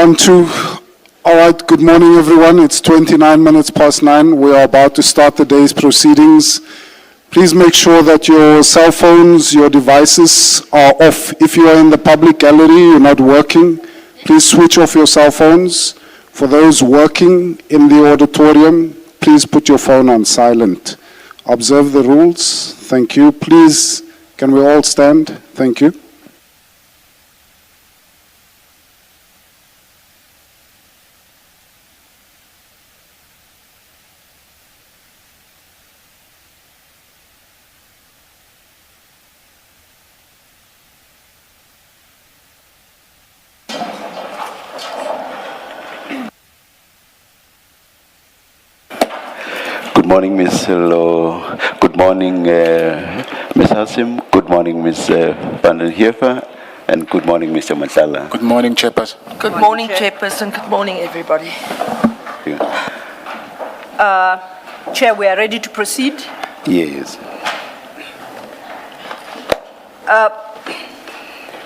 1, 2. All right, good morning, everyone. It's 29 minutes past 9. We are about to start the day's proceedings. Please make sure that your cell phones, your devices are off. If you are in the public gallery, you're not working, please switch off your cell phones. For those working in the auditorium, please put your phone on silent. Observe the rules. Thank you. Please, can we all stand? Thank you. Good morning, Ms. Lo. Good morning, Ms. Hassim. Good morning, Ms. Van den Heever. And good morning, Mr. Matlala. Good morning, Chairperson. Good morning, Chairperson. Good morning, everybody. Chair, we are ready to proceed. Yes.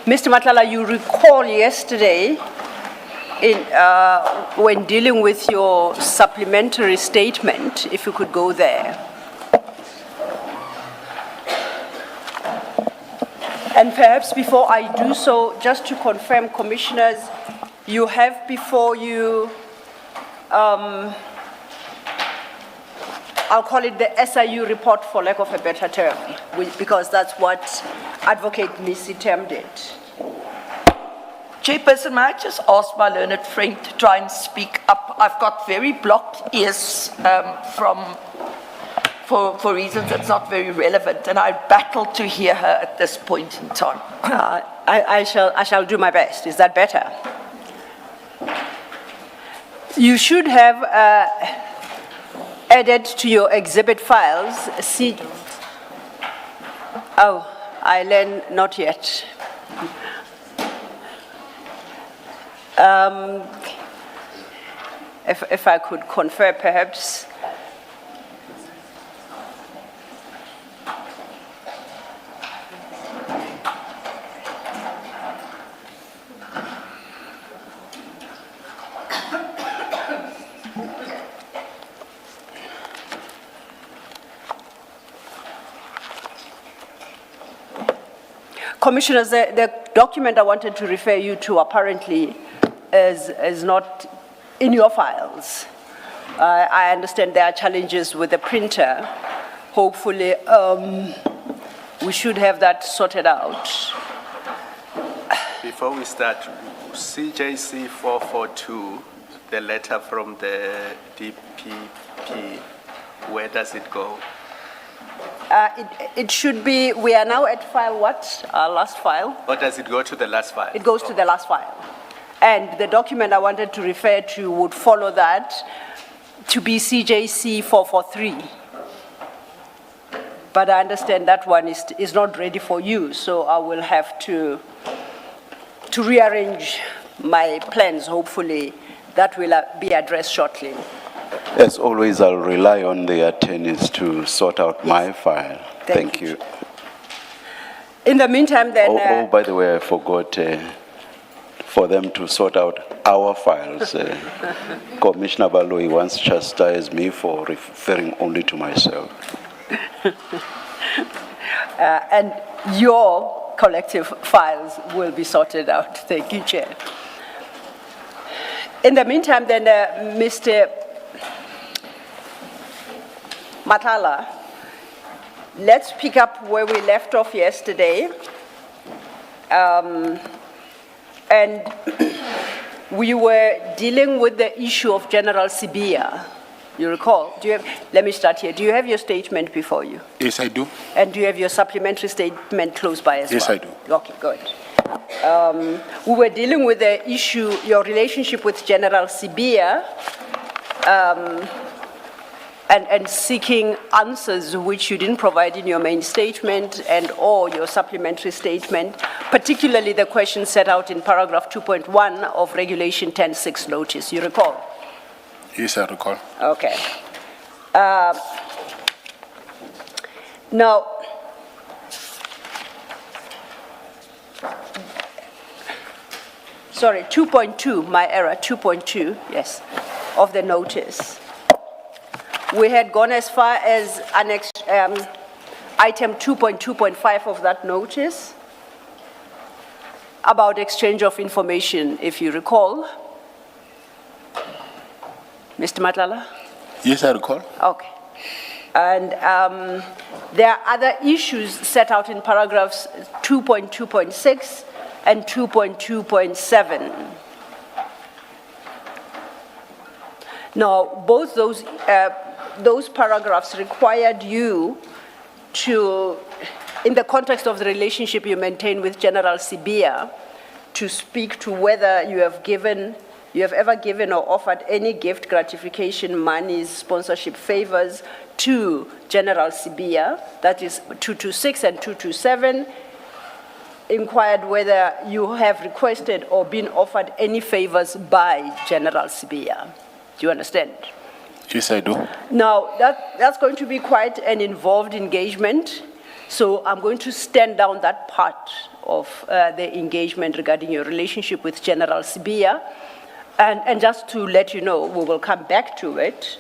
Mr. Matlala, you recall yesterday when dealing with your supplementary statement, if you could go there. And perhaps before I do so, just to confirm, Commissioners, you have before you, I'll call it the SIU report for lack of a better term, because that's what Advocate Nisi termed it. Chairperson, may I just ask my learned friend to try and speak up? I've got very blocked ears for reasons that's not very relevant, and I battle to hear her at this point in time. I shall do my best. Is that better? You should have added to your exhibit files. Oh, I learn not yet. If I could confer, perhaps. Commissioners, the document I wanted to refer you to apparently is not in your files. I understand there are challenges with the printer. Hopefully, we should have that sorted out. Before we start, CJC 442, the letter from the DPP, where does it go? It should be, we are now at file what? Our last file? Or does it go to the last file? It goes to the last file. And the document I wanted to refer to would follow that to be CJC 443. But I understand that one is not ready for you, so I will have to rearrange my plans. Hopefully that will be addressed shortly. As always, I'll rely on the attorneys to sort out my file. Thank you. In the meantime, then... Oh, by the way, I forgot for them to sort out our files. Commissioner Baloi once chastised me for referring only to myself. And your collective files will be sorted out. Thank you, Chair. In the meantime, then, Mr. Matlala, let's pick up where we left off yesterday. And we were dealing with the issue of General Sibia. You recall? Let me start here. Do you have your statement before you? Yes, I do. And do you have your supplementary statement close by as well? Yes, I do. Okay, good. We were dealing with the issue, your relationship with General Sibia, and seeking answers which you didn't provide in your main statement and or your supplementary statement, particularly the question set out in paragraph 2.1 of Regulation 10.6 notice. You recall? Yes, I recall. Okay. Now, sorry, 2.2, my error, 2.2, yes, of the notice. We had gone as far as annex, item 2.2.5 of that notice about exchange of information, if you recall. Mr. Matlala? Yes, I recall. Okay. And there are other issues set out in paragraphs 2.2.6 and 2.2.7. Now, both those paragraphs required you to, in the context of the relationship you maintain with General Sibia, to speak to whether you have ever given or offered any gift, gratification, monies, sponsorship, favors to General Sibia, that is 226 and 227, inquired whether you have requested or been offered any favors by General Sibia. Do you understand? Yes, I do. Now, that's going to be quite an involved engagement, so I'm going to stand down that part of the engagement regarding your relationship with General Sibia. And just to let you know, we will come back to it.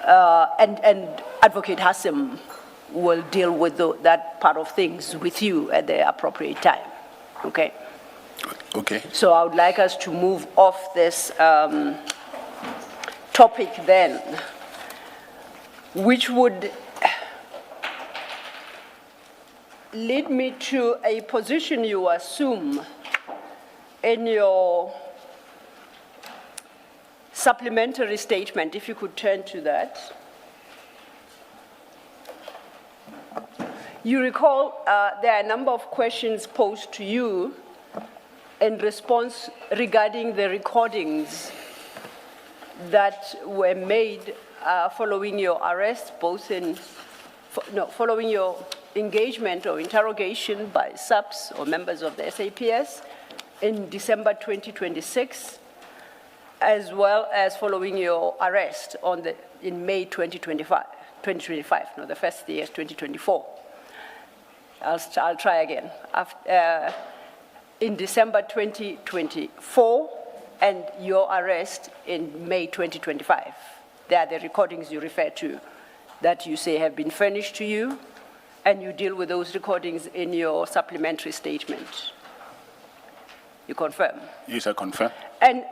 And Advocate Hassim will deal with that part of things with you at the appropriate time, okay? Okay. So I would like us to move off this topic then, which would lead me to a position you assume in your supplementary statement, if you could turn to that. You recall there are a number of questions posed to you in response regarding the recordings that were made following your arrest, following your engagement or interrogation by SAPS or members of the SAPS in December 2026, as well as following your arrest in May 2025, no, the first year is 2024. I'll try again. In December 2024 and your arrest in May 2025. They are the recordings you refer to that you say have been furnished to you, and you deal with those recordings in your supplementary statement. You confirm? Yes, I confirm. And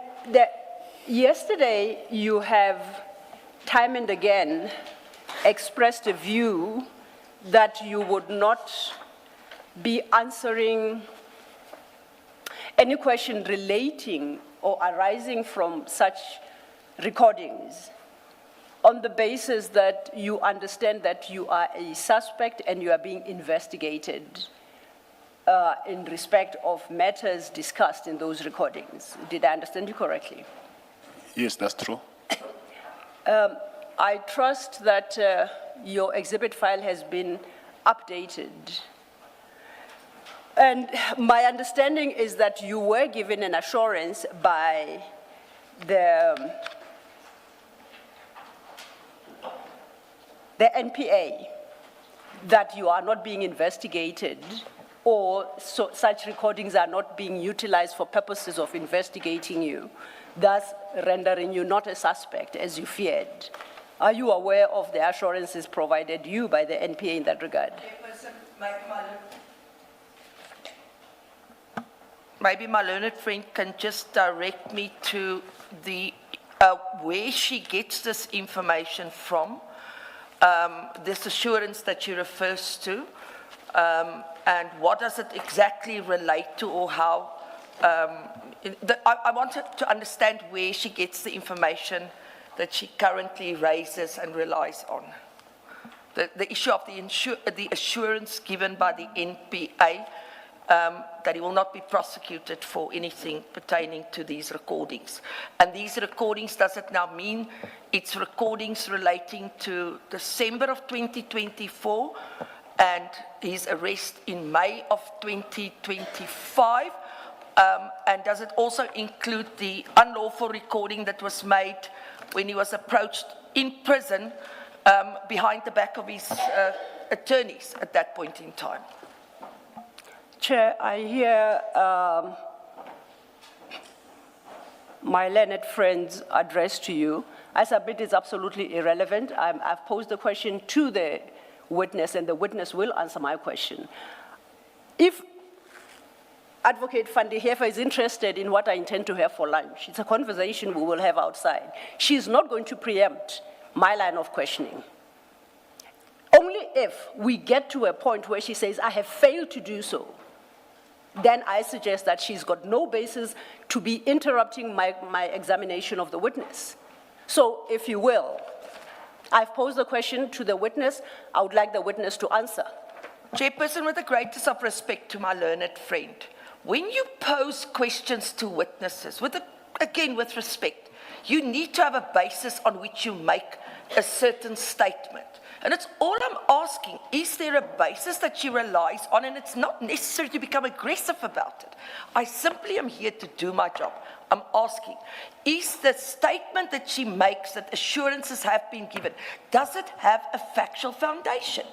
yesterday, you have time and again expressed a view that you would not be answering any question relating or arising from such recordings on the basis that you understand that you are a suspect and you are being investigated in respect of matters discussed in those recordings. Did I understand you correctly? Yes, that's true. I trust that your exhibit file has been updated. And my understanding is that you were given an assurance by the NPA that you are not being investigated, or such recordings are not being utilized for purposes of investigating you, thus rendering you not a suspect as you feared. Are you aware of the assurances provided you by the NPA in that regard? Maybe my learned friend can just direct me to the where she gets this information from, this assurance that she refers to, and what does it exactly relate to, or how. I wanted to understand where she gets the information that she currently raises and relies on. The issue of the assurance given by the NPA that he will not be prosecuted for anything pertaining to these recordings. And these recordings, does it now mean it's recordings relating to December of 2024 and his arrest in May of 2025? And does it also include the unlawful recording that was made when he was approached in prison behind the back of his attorneys at that point in time? Chair, I hear my learned friend's address to you. I submit it's absolutely irrelevant. I've posed the question to the witness, and the witness will answer my question. If Advocate Van de Heever is interested in what I intend to have for lunch, it's a conversation we will have outside. She's not going to preempt my line of questioning. Only if we get to a point where she says, I have failed to do so, then I suggest that she's got no basis to be interrupting my examination of the witness. So, if you will, I've posed the question to the witness. I would like the witness to answer. Chairperson, with the greatest of respect to my learned friend, when you pose questions to witnesses, again with respect, you need to have a basis on which you make a certain statement. And it's all I'm asking, is there a basis that she relies on? And it's not necessary to become aggressive about it. I simply am here to do my job. I'm asking, is the statement that she makes that assurances have been given, does it have a factual foundation?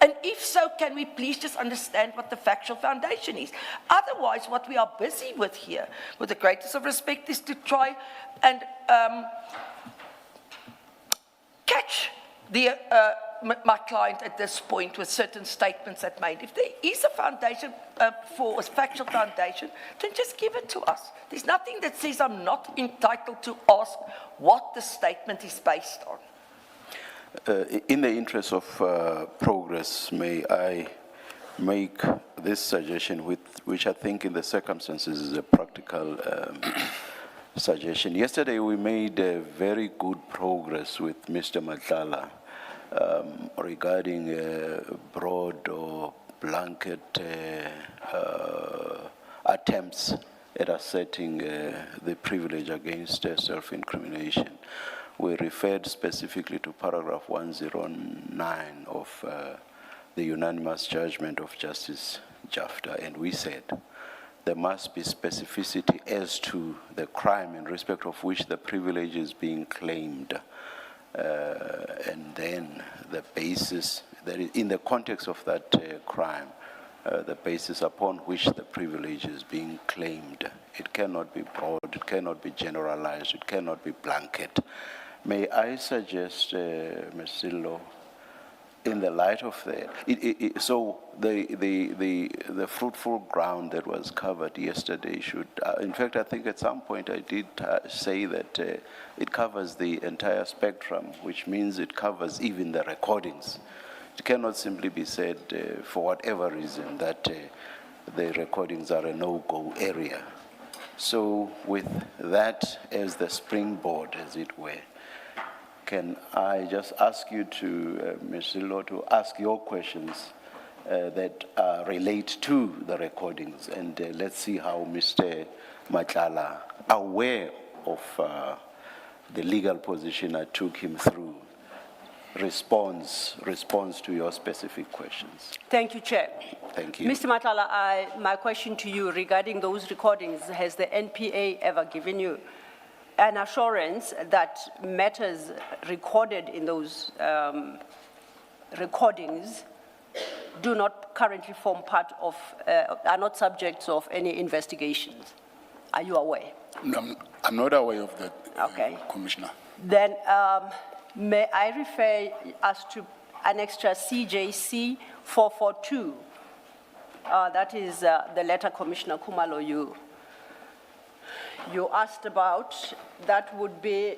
And if so, can we please just understand what the factual foundation is? Otherwise, what we are busy with here, with the greatest of respect, is to try and catch my client at this point with certain statements that made. If there is a foundation for a factual foundation, then just give it to us. There's nothing that says I'm not entitled to ask what the statement is based on. In the interest of progress, may I make this suggestion, which I think in the circumstances is a practical suggestion. Yesterday we made very good progress with Mr. Matlala regarding broad or blanket attempts at asserting the privilege against self-incrimination. We referred specifically to paragraph 109 of the unanimous judgment of Justice Jafta, and we said there must be specificity as to the crime in respect of which the privilege is being claimed, and then the basis, that is, in the context of that crime, the basis upon which the privilege is being claimed. It cannot be broad, it cannot be generalized, it cannot be blanket. May I suggest, Ms. Sillo, in the light of that, so the fruitful ground that was covered yesterday should, in fact, I think at some point I did say that it covers the entire spectrum, which means it covers even the recordings. It cannot simply be said, for whatever reason, that the recordings are a no-go area. So with that as the springboard, as it were, can I just ask you to, Ms. Sillo, to ask your questions that relate to the recordings, and let's see how Mr. Matlala, aware of the legal position I took him through, responds to your specific questions. Thank you, Chair. Thank you. Mr. Matlala, my question to you regarding those recordings, has the NPA ever given you an assurance that matters recorded in those recordings do not currently form part of, are not subjects of any investigations? Are you aware? No, I'm not aware of that, Okay. Commissioner. Then may I refer us to Annexure CJC 442? That is the letter Commissioner Khumalo you asked about. That would be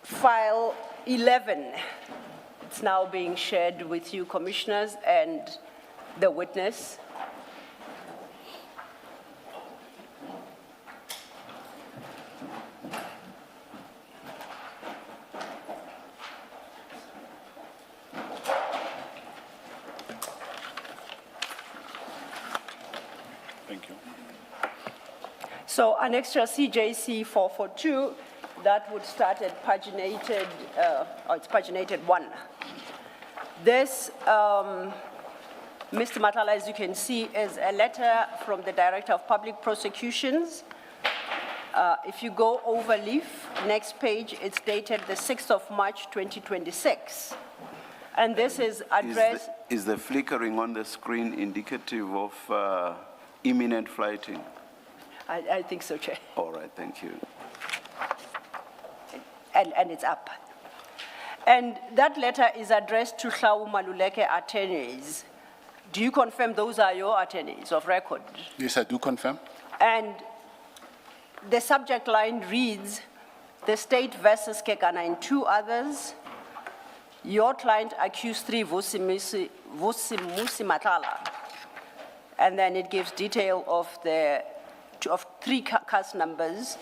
file 11. It's now being shared with you, commissioners, and the witness. Thank you. So Annexure CJC 442, that would start at paginated, it's paginated 1. This, Mr. Matlala, as you can see, is a letter from the Director of Public Prosecutions. If you go over leaf, next page, it's dated the 6th of March, 2026. And this is addressed... Is the flickering on the screen indicative of imminent flighting? I think so, Chair. All right, thank you. And it's up. And that letter is addressed to Hlau Maluleke attorneys. Do you confirm those are your attorneys of record? Yes, I do confirm. And the subject line reads, the state versus Kekana and two others. Your client accused 3 Vusimuzi Matlala. And then it gives detail of 3 cast numbers.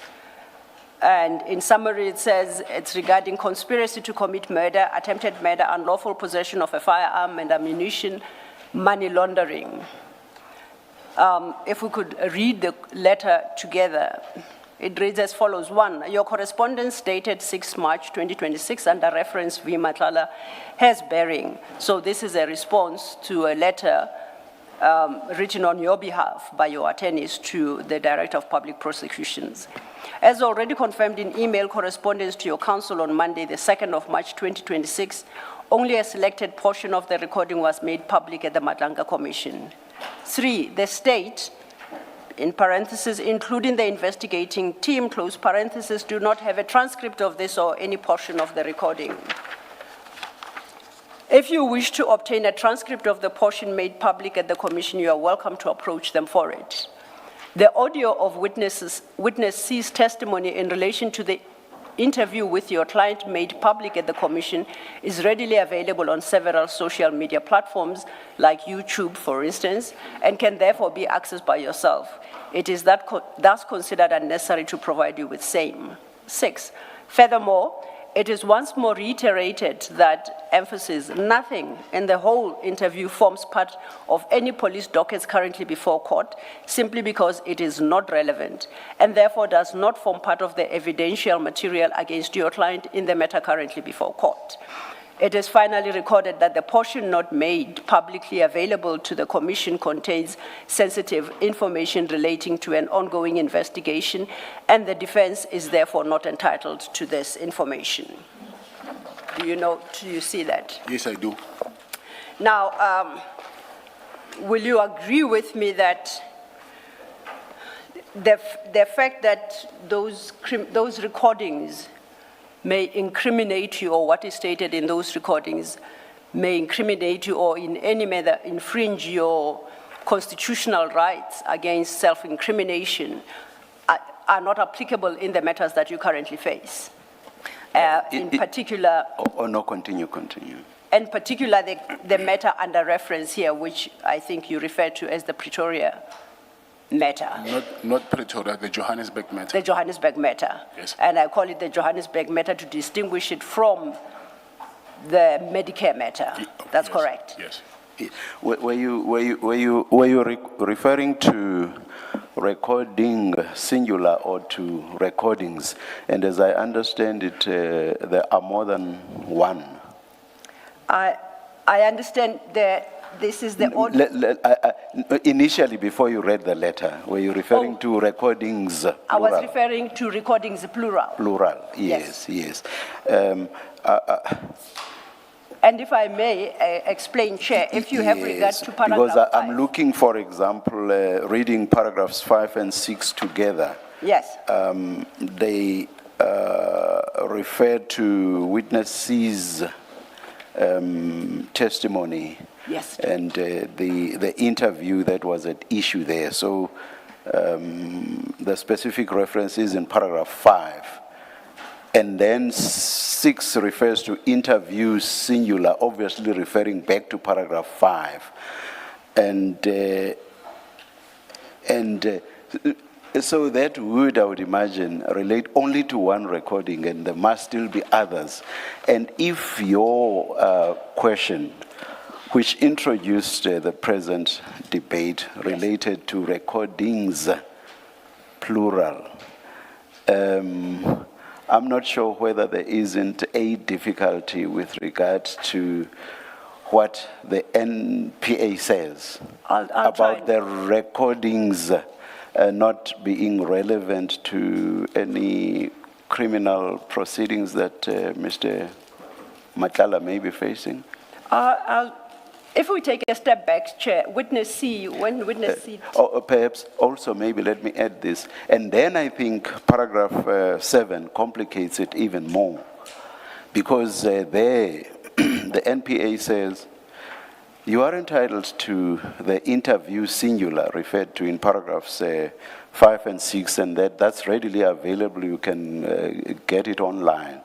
And in summary, it says it's regarding conspiracy to commit murder, attempted murder, unlawful possession of a firearm and ammunition, money laundering. If we could read the letter together, it reads as follows. 1, your correspondence dated 6 March 2026 under reference V. Matlala has bearing. So this is a response to a letter written on your behalf by your attorneys to the Director of Public Prosecutions. As already confirmed in email correspondence to your counsel on Monday, the 2nd of March 2026, only a selected portion of the recording was made public at the Madlanga Commission. 3, the state, in parentheses, including the investigating team, close parentheses, do not have a transcript of this or any portion of the recording. If you wish to obtain a transcript of the portion made public at the commission, you are welcome to approach them for it. The audio of witness C's testimony in relation to the interview with your client made public at the commission is readily available on several social media platforms like YouTube, for instance, and can therefore be accessed by yourself. It is thus considered unnecessary to provide you with same. 6, furthermore, it is once more reiterated that, emphasis, nothing in the whole interview forms part of any police dockets currently before court, simply because it is not relevant, and therefore does not form part of the evidential material against your client in the matter currently before court. It is finally recorded that the portion not made publicly available to the commission contains sensitive information relating to an ongoing investigation, and the defense is therefore not entitled to this information. Do you see that? Yes, I do. Now, will you agree with me that the fact that those recordings may incriminate you, or what is stated in those recordings may incriminate you or in any manner infringe your constitutional rights against self-incrimination, are not applicable in the matters that you currently face? In particular... No, continue. In particular, the matter under reference here, which I think you refer to as the Pretoria matter. Not Pretoria, the Johannesburg matter. The Johannesburg matter. Yes. And I call it the Johannesburg matter to distinguish it from the Medicare matter. That's Yes. correct. Yes. Were you referring to recording singular or to recordings? And as I understand it, there are more than one. I understand that this is the order. Initially, before you read the letter, were you referring to recordings plural? I was referring to recordings plural. Plural, yes. And if I may explain, Chair, if you have regard to paragraph because 5. I'm looking, for example, reading paragraphs 5 and 6 together. Yes. They refer to witnesses' testimony. Yes. And the interview that was at issue there. So the specific reference is in paragraph 5. And then 6 refers to interview singular, obviously referring back to paragraph 5. So that would, I would imagine, relate only to one recording, and there must still be others. And if your question, which introduced the present debate, related to recordings, plural, I'm not sure whether there isn't a difficulty with regard to what the NPA says I'll about try. the recordings not being relevant to any criminal proceedings that Mr. Matlala may be facing. If we take a step back, Chair, witness C, when witness C... Perhaps also maybe let me add this. And then I think paragraph 7 complicates it even more. Because there, the NPA says, you are entitled to the interview singular referred to in paragraphs 5 and 6, and that's readily available. You can get it online.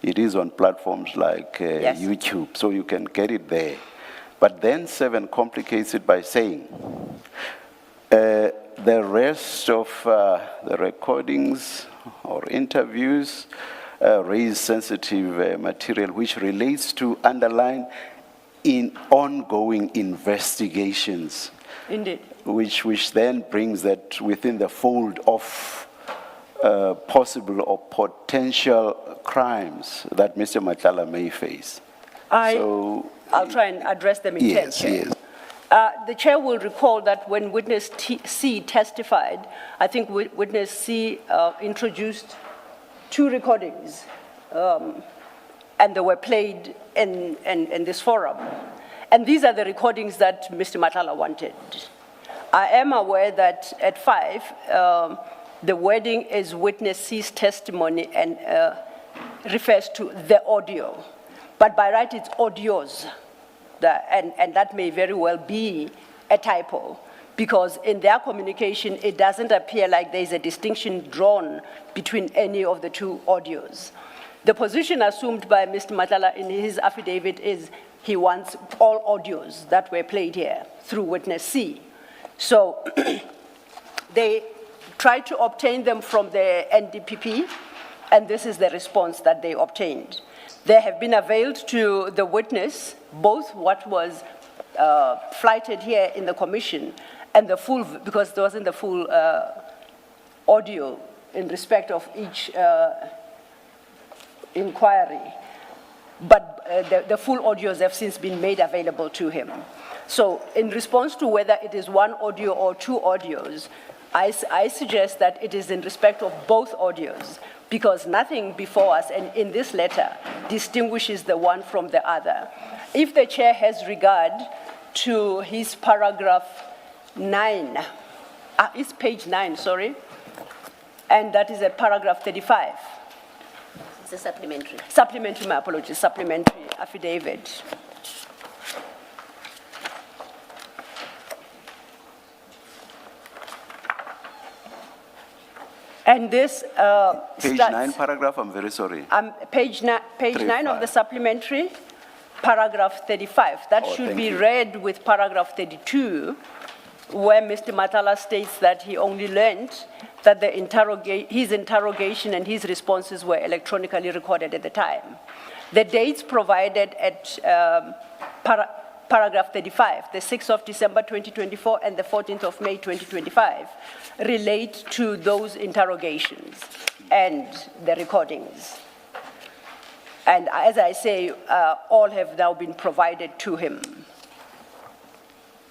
It is on platforms like Yes. YouTube, so you can get it there. But then 7 complicates it by saying, the rest of the recordings or interviews raise sensitive material which relates to underline in ongoing investigations. Indeed. Which then brings that within the fold of possible or potential crimes that Mr. Matlala may face. I'll try and address them in turn, Yes, Chair. yes. The Chair will recall that when witness C testified, I think witness C introduced 2 recordings, and they were played in this forum. And these are the recordings that Mr. Matlala wanted. I am aware that at 5, the wording is witness C's testimony and refers to the audio. But by right, it's audios. And that may very well be a typo, because in their communication, it doesn't appear like there's a distinction drawn between any of the 2 audios. The position assumed by Mr. Matlala in his affidavit is he wants all audios that were played here through witness C. So they tried to obtain them from the NDPP, and this is the response that they obtained. They have been availed to the witness, both what was flighted here in the commission and the full, because there wasn't the full audio in respect of each inquiry. But the full audios have since been made available to him. So in response to whether it is 1 audio or 2 audios, I suggest that it is in respect of both audios, because nothing before us and in this letter distinguishes the one from the other. If the Chair has regard to his paragraph 9, it's page 9, sorry, and that is at paragraph 35. It's a supplementary. Supplementary, my apologies, supplementary affidavit. And this Page starts, 9 paragraph, I'm very sorry. page 9 of the supplementary, paragraph 35. That should thank be you. read with paragraph 32, where Mr. Matlala states that he only learned that his interrogation and his responses were electronically recorded at the time. The dates provided at paragraph 35, the 6th of December 2024 and the 14th of May 2025, relate to those interrogations and the recordings. And as I say, all have now been provided to him.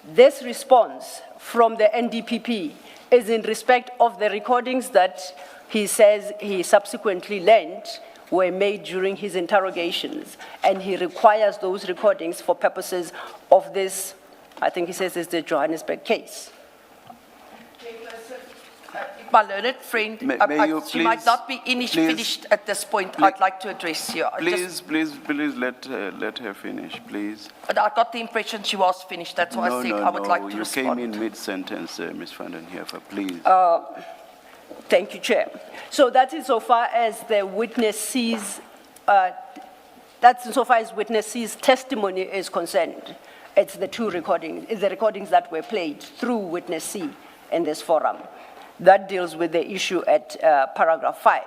This response from the NDPP is in respect of the recordings that he says he subsequently learned were made during his interrogations, and he requires those recordings for purposes of this, I think he says it's the Johannesburg case. My learned friend, May you she might please- not be please- finished at this point. I'd like to address you. Please let her finish, please. I got the impression she was finished. That's why I said I would like to You respond. came in mid-sentence, Ms. van den Heever, please. Thank you, Chair. So that is so far as the witness C's, that's insofar as witness C's testimony is concerned. It's the 2 recordings, it's the recordings that were played through witness C in this forum. That deals with the issue at paragraph 5.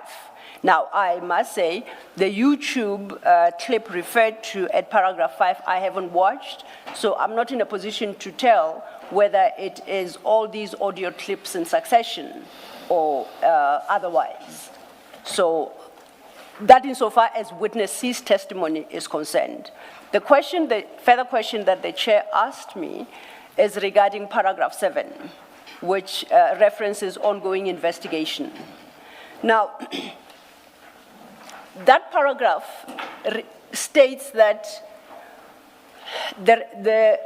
Now, I must say, the YouTube clip referred to at paragraph 5, I haven't watched, so I'm not in a position to tell whether it is all these audio clips in succession or otherwise. So that insofar as witness C's testimony is concerned. The further question that the Chair asked me is regarding paragraph 7, which references ongoing investigation. Now, that paragraph states that the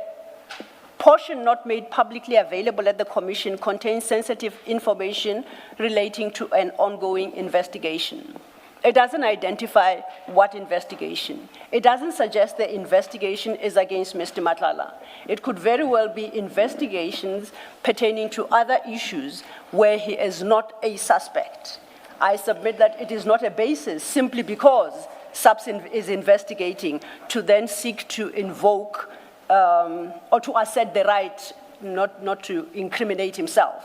portion not made publicly available at the Commission contains sensitive information relating to an ongoing investigation. It doesn't identify what investigation. It doesn't suggest the investigation is against Mr. Matlala. It could very well be investigations pertaining to other issues where he is not a suspect. I submit that it is not a basis simply because SAPS is investigating to then seek to invoke or to assert the right not to incriminate himself.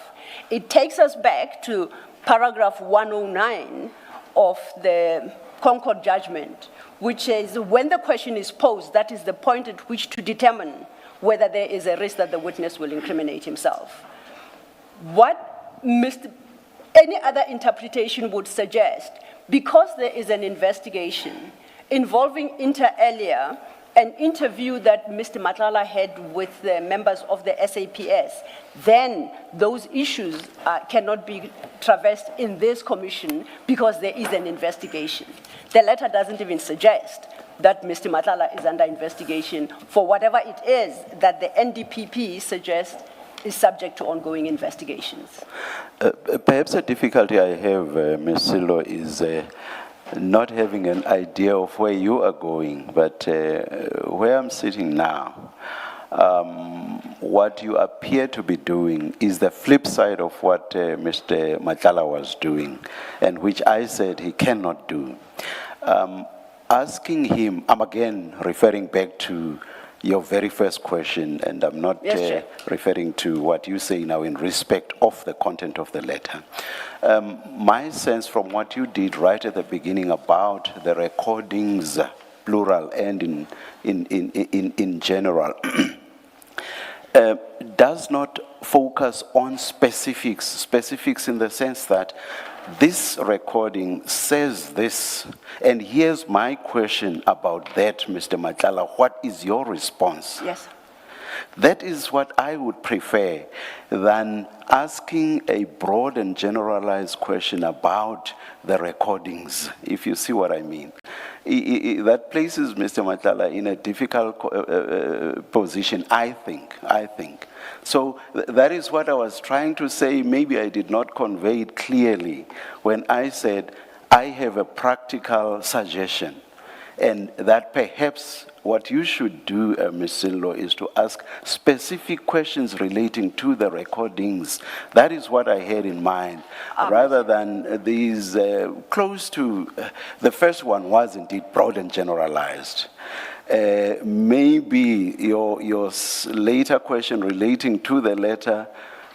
It takes us back to paragraph 109 of the Concord judgment, which is when the question is posed, that is the point at which to determine whether there is a risk that the witness will incriminate himself. What any other interpretation would suggest, because there is an investigation involving inter alia, an interview that Mr. Matlala had with the members of the SAPS, then those issues cannot be traversed in this commission because there is an investigation. The letter doesn't even suggest that Mr. Matlala is under investigation for whatever it is that the NDPP suggests is subject to ongoing investigations. Perhaps a difficulty I have, Ms. Silo, is not having an idea of where you are going, but where I'm sitting now, what you appear to be doing is the flip side of what Mr. Matlala was doing, and which I said he cannot do. Asking him, I'm again referring back to your very first question, and I'm not referring to what you say now in respect of the content of the letter. My sense from what you did right at the beginning about the recordings, plural and in general, does not focus on specifics in the sense that this recording says this, and here's my question about that, Mr. Matlala. What is your response? Yes. That is what I would prefer than asking a broad and generalized question about the recordings, if you see what I mean. That places Mr. Matlala in a difficult position, I think. So that is what I was trying to say. Maybe I did not convey it clearly when I said I have a practical suggestion, and that perhaps what you should do, Ms. Silo, is to ask specific questions relating to the recordings. That is what I had in mind, rather than these close to, the first one was indeed broad and generalized. Maybe your later question relating to the letter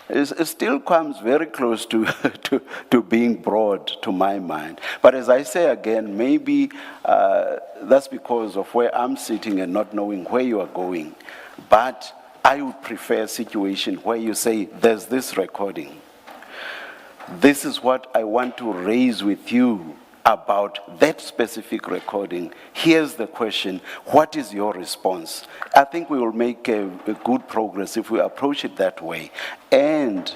it still comes very close to being broad to my mind. But as I say again, maybe that's because of where I'm sitting and not knowing where you are going. But I would prefer a situation where you say, there's this recording. This is what I want to raise with you about that specific recording. Here's the question, what is your response? I think we will make a good progress if we approach it that way. And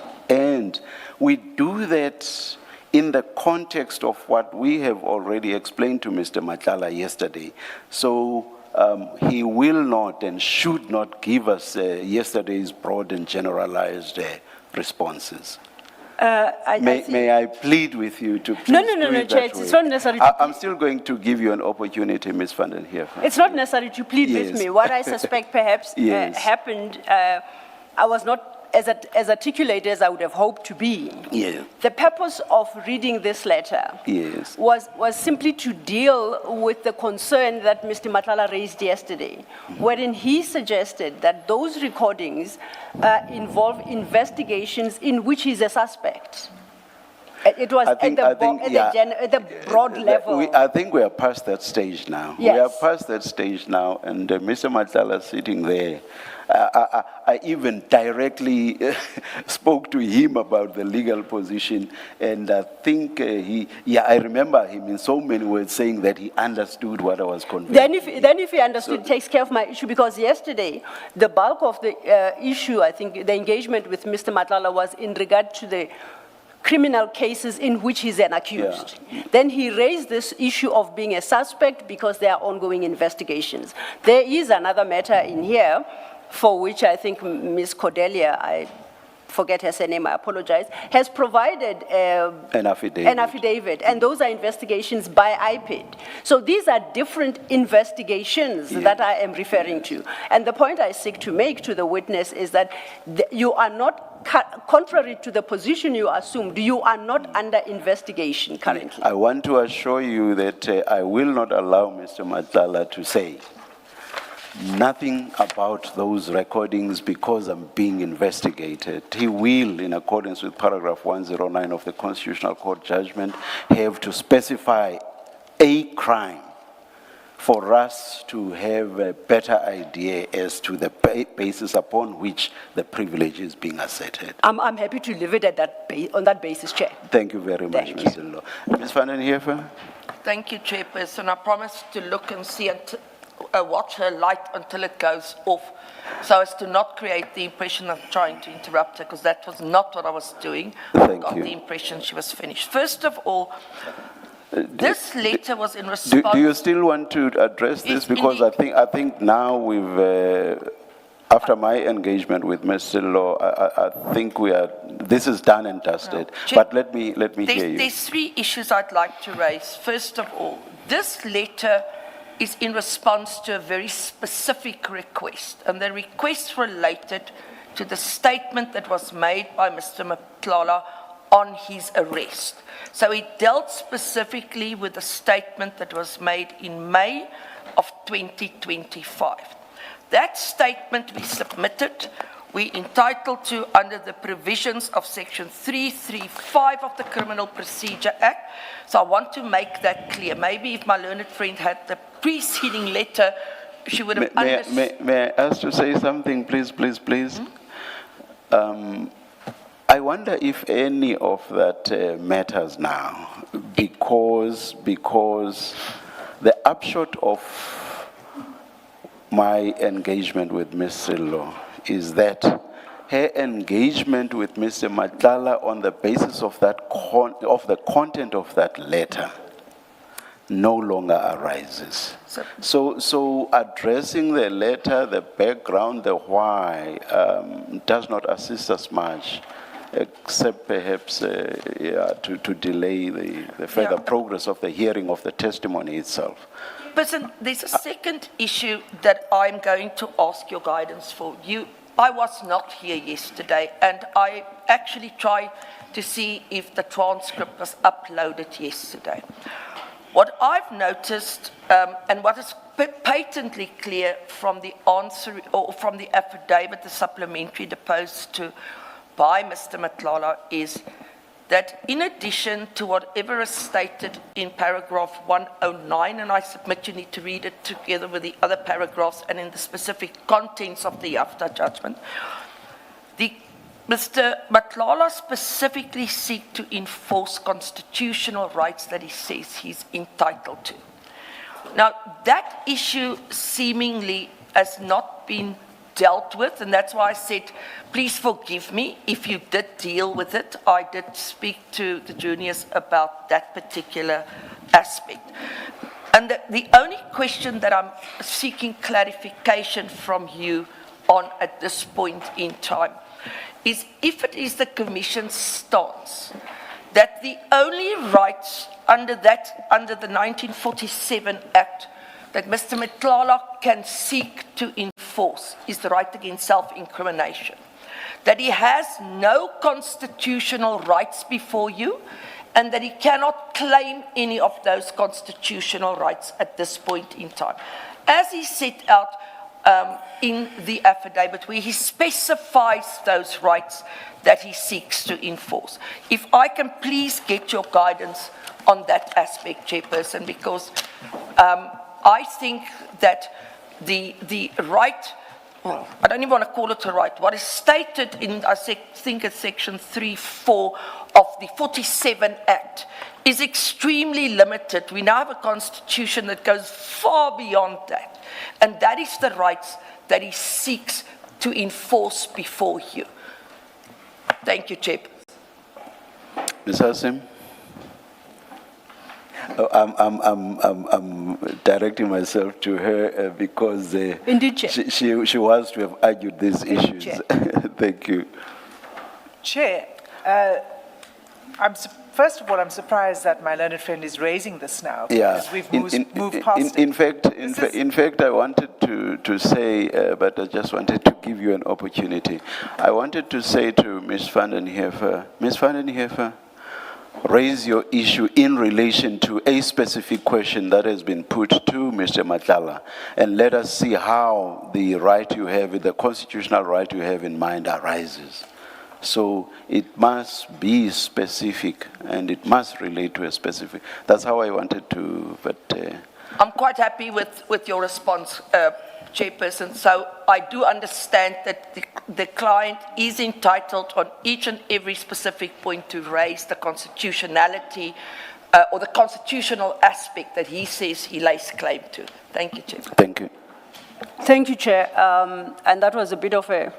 we do that in the context of what we have already explained to Mr. Matlala yesterday. So he will not and should not give us yesterday's broad and generalized responses. May I plead with you to please No, Chair, it's not necessary. I'm still going to give you an opportunity, Ms. van den Heever. It's not necessary to plead Yes. with me. What I suspect perhaps Yes. happened, I was not as articulate as I would have hoped to be. Yeah. The purpose of reading this letter Yes. was simply to deal with the concern that Mr. Matlala raised yesterday, wherein he suggested that those recordings involve investigations in which he's a suspect. It was at the broad level. I think we are past that stage now. Yes. We are past that stage now, and Mr. Matlala sitting there. I even directly spoke to him about the legal position, and I think I remember him in so many words saying that he understood what I was conveying. Then if he understood, it takes care of my issue, because yesterday, the bulk of the issue, I think, the engagement with Mr. Matlala was in regard to the criminal cases in which he's an accused. Yeah. Then he raised this issue of being a suspect because there are ongoing investigations. There is another matter in here for which I think Ms. Cordelia, I forget her surname, I apologize, has provided An affidavit. an affidavit, and those are investigations by IPID. So these are different investigations that I am referring to. And the point I seek to make to the witness is that you are not, contrary to the position you assumed, you are not under investigation currently. I want to assure you that I will not allow Mr. Matlala to say nothing about those recordings because I'm being investigated. He will, in accordance with paragraph 109 of the Constitutional Court judgment, have to specify a crime for us to have a better idea as to the basis upon which the privilege is being asserted. I'm happy to leave it at that on that basis, Chair. Thank you very much, Thank Mr. Law. Ms. van den Heever? Thank you, Chairperson. I promise to look and see and watch her light until it goes off, so as to not create the impression of trying to interrupt her, because that was not what I was doing. Thank I got you. the impression she was finished. First of all, this letter was in response. Do you still want to address this? Yes, Because indeed. I think now we've, after my engagement with Mr. Law, I think this is done and dusted. Chair, But let me hear you. There's three issues I'd like to raise. First of all, this letter is in response to a very specific request, and the request related to the statement that was made by Mr. Matlala on his arrest. So it dealt specifically with the statement that was made in May of 2025. That statement we submitted, we entitled to under the provisions of section 335 of the Criminal Procedure Act. So I want to make that clear. Maybe if my learned friend had the preceding letter, she would have understood. May I ask to say something, please? I wonder if any of that matters now, because the upshot of my engagement with Mr. Law is that her engagement with Mr. Matlala on the basis of that of the content of that letter no longer arises. So addressing the letter, the background, the why, does not assist us much, except perhaps to delay the further progress of the hearing of the testimony itself. Person, there's a second issue that I'm going to ask your guidance for. I was not here yesterday, and I actually tried to see if the transcript was uploaded yesterday. What I've noticed, and what is patently clear from the answer or from the affidavit, the supplementary deposed to by Mr. Matlala, is that in addition to whatever is stated in paragraph 109, and I submit you need to read it together with the other paragraphs and in the specific contents of the AFTA judgment, Mr. Matlala specifically seeks to enforce constitutional rights that he says he's entitled to. Now, that issue seemingly has not been dealt with, and that's why I said, please forgive me if you did deal with it. I did speak to the juniors about that particular aspect. And the only question that I'm seeking clarification from you on at this point in time is if it is the Commission's stance that the only rights under the 1947 Act that Mr. Matlala can seek to enforce is the right against self-incrimination, that he has no constitutional rights before you, and that he cannot claim any of those constitutional rights at this point in time. As he set out in the affidavit, where he specifies those rights that he seeks to enforce. If I can please get your guidance on that aspect, Chairperson, because I think that the right, well, I don't even want to call it a right, what is stated in, I think it's section 3(4) of the 47 Act is extremely limited. We now have a constitution that goes far beyond that. And that is the rights that he seeks to enforce before you. Thank you, Chair. Ms. Hassim? I'm directing myself to her because Indeed, Chair. she was to have argued these issues. Chair. Thank you. Chair, first of all, I'm surprised that my learned friend is raising this now. Yeah. Because we've moved past in it. fact, This is- in fact, I wanted to say, but I just wanted to give you an opportunity. I wanted to say to Ms. van den Heever, raise your issue in relation to a specific question that has been put to Mr. Matlala, and let us see how the right you have, the constitutional right you have in mind arises. So it must be specific, and it must relate to a specific. That's how I wanted to, but... I'm quite happy with your response, Chairperson. So I do understand that the client is entitled on each and every specific point to raise the constitutionality or the constitutional aspect that he says he lays claim to. Thank you, Chair. Thank you. Thank you, Chair. And that was a bit of a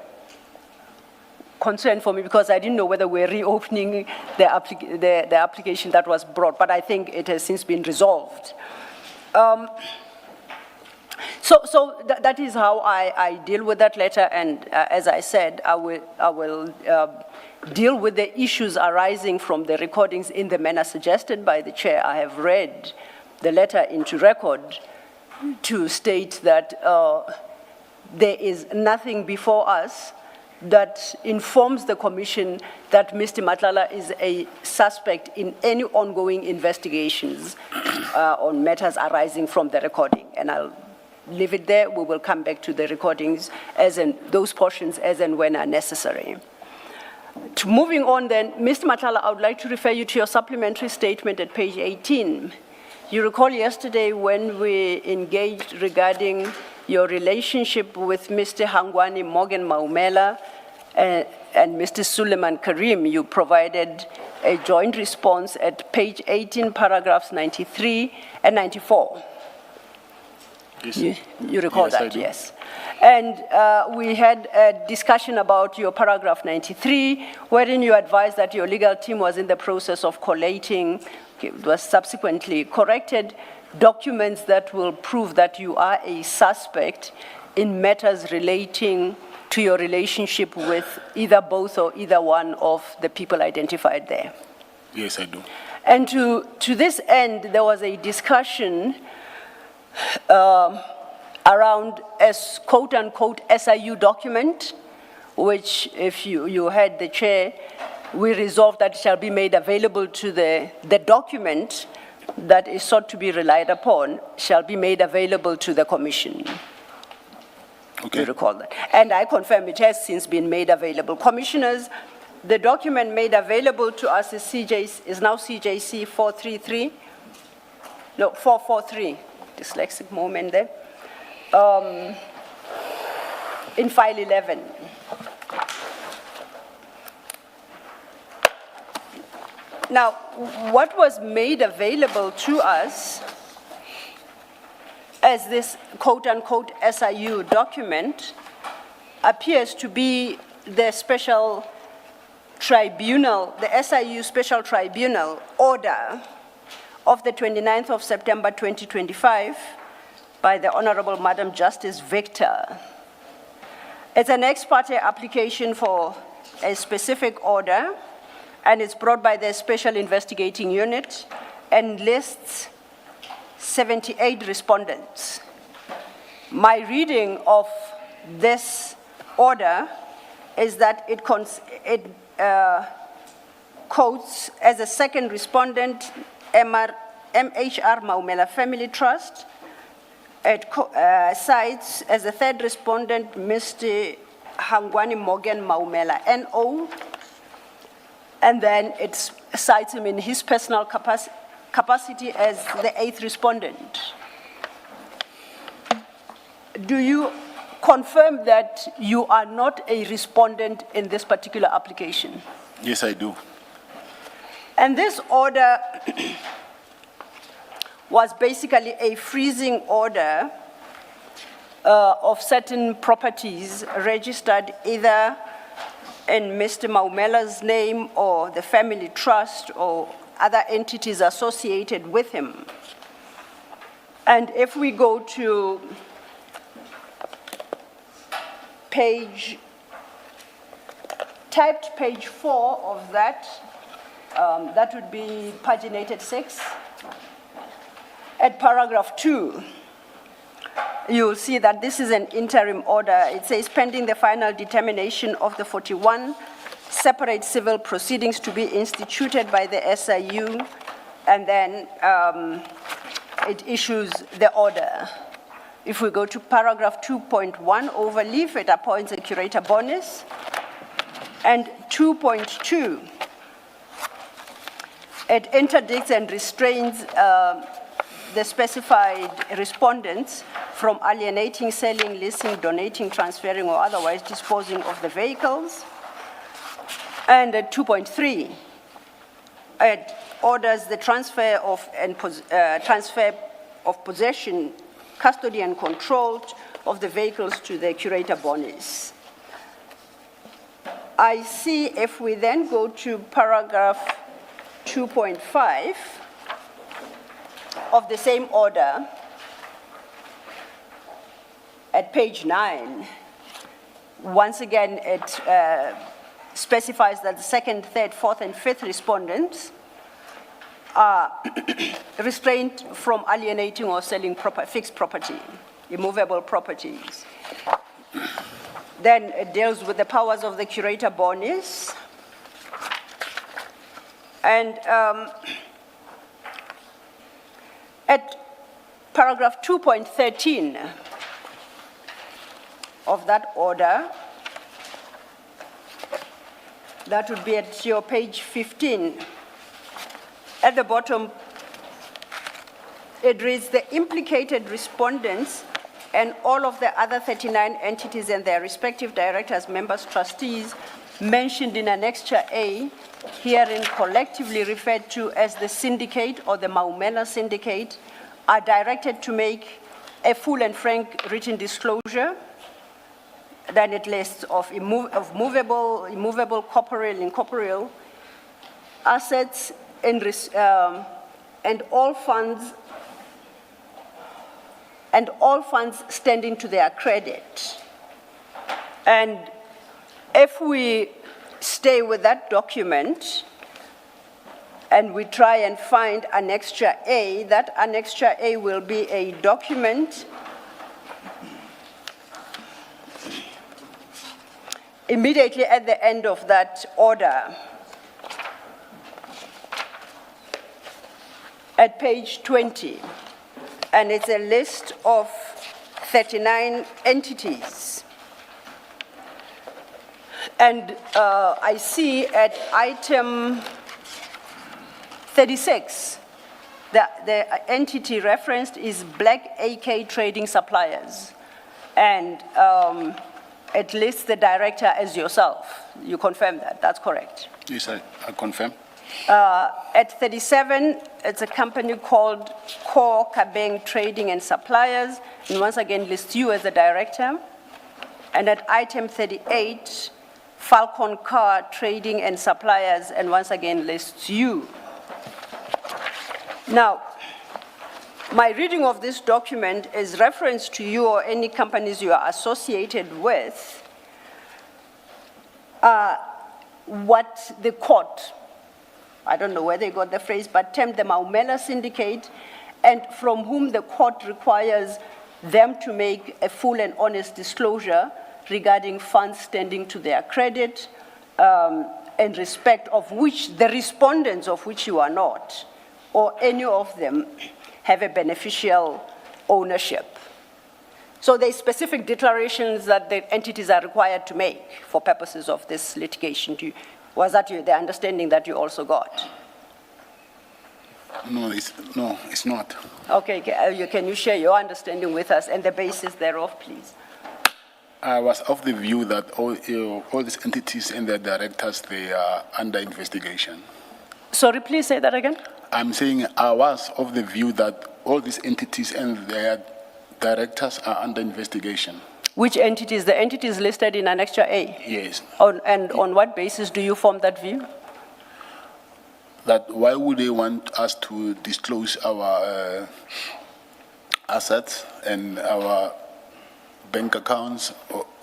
concern for me because I didn't know whether we're reopening the application that was brought, but I think it has since been resolved. So that is how I deal with that letter, and as I said, I will deal with the issues arising from the recordings in the manner suggested by the Chair. I have read the letter into record to state that there is nothing before us that informs the Commission that Mr. Matlala is a suspect in any ongoing investigations on matters arising from the recording. And I'll leave it there. We will come back to the recordings as in those portions as and when are necessary. Moving on then, Mr. Matlala, I would like to refer you to your supplementary statement at page 18. You recall yesterday when we engaged regarding your relationship with Mr. Hangwani Morgan Maumela and Mr. Suleiman Karim, you provided a joint response at page 18, paragraphs 93 and 94. Yes. You recall Yes, I that, do. yes. And we had a discussion about your paragraph 93, wherein you advised that your legal team was in the process of collating, it was subsequently corrected, documents that will prove that you are a suspect in matters relating to your relationship with either both or either one of the people identified there. Yes, I do. And to this end, there was a discussion around a quote-unquote SIU document, which, if you heard the Chair, we resolved that it shall be made available to the document that is sought to be relied upon shall be made available to the Commission. Okay. You recall that. And I confirm it has since been made available. Commissioners, the document made available to us is now CJC 433. No, 443. Dyslexic moment there. In file 11. Now, what was made available to us as this quote-unquote SIU document appears to be the special tribunal, the SIU Special Tribunal order of the 29th of September 2025 by the Honorable Madam Justice Victor. It's an ex parte application for a specific order, and it's brought by the Special Investigating Unit and lists 78 respondents. My reading of this order is that it quotes as a second respondent MHR Maumela Family Trust. It cites as a third respondent Mr. Hangwani Morgan Maumela, NO, and then it cites him in his personal capacity as the eighth respondent. Do you confirm that you are not a respondent in this particular application? Yes, I do. And this order was basically a freezing order of certain properties registered either in Mr. Maumela's name or the family trust or other entities associated with him. And if we go to typed page 4 of that, that would be paginated 6. At paragraph 2, you'll see that this is an interim order. It says pending the final determination of the 41 separate civil proceedings to be instituted by the SIU, and then it issues the order. If we go to paragraph 2.1 overleaf, it appoints a curator bonus. And 2.2, it interdicts and restrains the specified respondents from alienating, selling, leasing, donating, transferring, or otherwise disposing of the vehicles. And 2.3, it orders the transfer of possession, custody, and control of the vehicles to the curator bonus. I see if we then go to paragraph 2.5 of the same order, at page 9, once again it specifies that the second, third, fourth, and fifth respondents are restrained from alienating or selling fixed property, immovable properties. Then it deals with the powers of the curator bonus. And at paragraph 2.13 of that order, that would be at your page 15. At the bottom, it reads, the implicated respondents and all of the other 39 entities and their respective directors, members, trustees mentioned in Annexure A, herein collectively referred to as the syndicate or the Maumela syndicate, are directed to make a full and frank written disclosure. Then it lists of movable, immovable, corporeal, incorporeal assets and all funds standing to their credit. And if we stay with that document and we try and find Annexure A, that Annexure A will be a document immediately at the end of that order. At page 20, and it's a list of 39 entities. And I see at item 36, the entity referenced is Black AK Trading Suppliers. And it lists the director as yourself. You confirm that, that's correct? Yes, I confirm. At 37, it's a company called Core Kabeng Trading and Suppliers, and once again lists you as the director. And at item 38, Falcon Car Trading and Suppliers, and once again lists you. Now, my reading of this document is reference to you or any companies you are associated with, what the court, I don't know where they got the phrase, but termed the Maumela syndicate, and from whom the court requires them to make a full and honest disclosure regarding funds standing to their credit, in respect of which the respondents of which you are not, or any of them, have a beneficial ownership. So there are specific declarations that the entities are required to make for purposes of this litigation. Was that the understanding that you also got? No, it's not. Okay, can you share your understanding with us and the basis thereof, please? I was of the view that all these entities and their directors, they are under investigation. Sorry, please say that again. I'm saying I was of the view that all these entities and their directors are under investigation. Which entities? The entities listed in Annexure A? Yes. And on what basis do you form that view? that why would they want us to disclose our assets and our bank accounts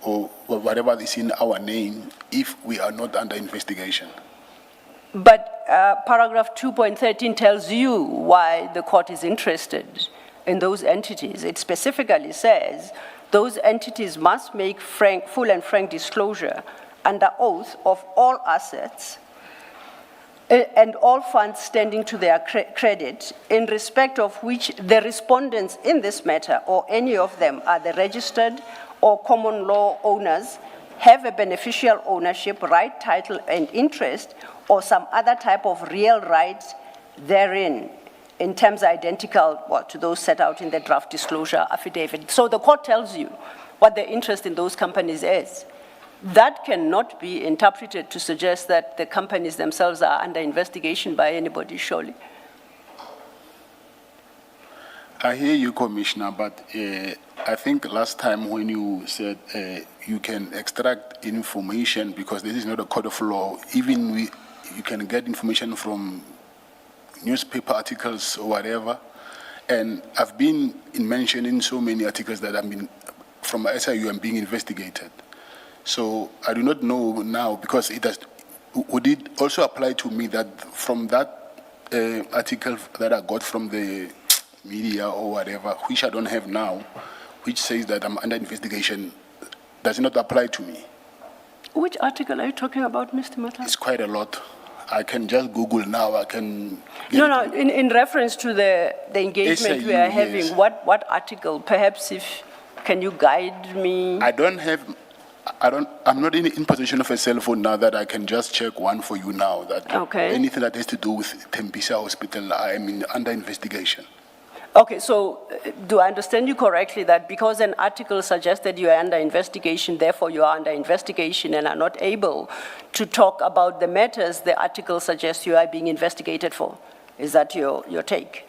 or whatever is in our name if we are not under investigation? But paragraph 2.13 tells you why the court is interested in those entities. It specifically says those entities must make full and frank disclosure under oath of all assets and all funds standing to their credit, in respect of which the respondents in this matter or any of them are the registered or common law owners, have a beneficial ownership, right, title, and interest, or some other type of real rights therein, in terms identical to those set out in the draft disclosure affidavit. So the court tells you what the interest in those companies is. That cannot be interpreted to suggest that the companies themselves are under investigation by anybody, surely. I hear you, Commissioner, but I think last time when you said you can extract information because this is not a code of law, even you can get information from newspaper articles or whatever. And I've been mentioning so many articles that I've been from SIU and being investigated. So I do not know now because would it also apply to me that from that article that I got from the media or whatever, which I don't have now, which says that I'm under investigation, does it not apply to me? Which article are you talking about, Mr. Matlala? It's quite a lot. I can just Google now. I can. In reference to the engagement we are having, yes. what article? Perhaps can you guide me? I'm not in position of a cell phone now that I can just check one for you now. That Okay. Anything that has to do with Tembisa Hospital, I am under investigation. Okay, so do I understand you correctly that because an article suggested you are under investigation, therefore you are under investigation and are not able to talk about the matters the article suggests you are being investigated for? Is that your take?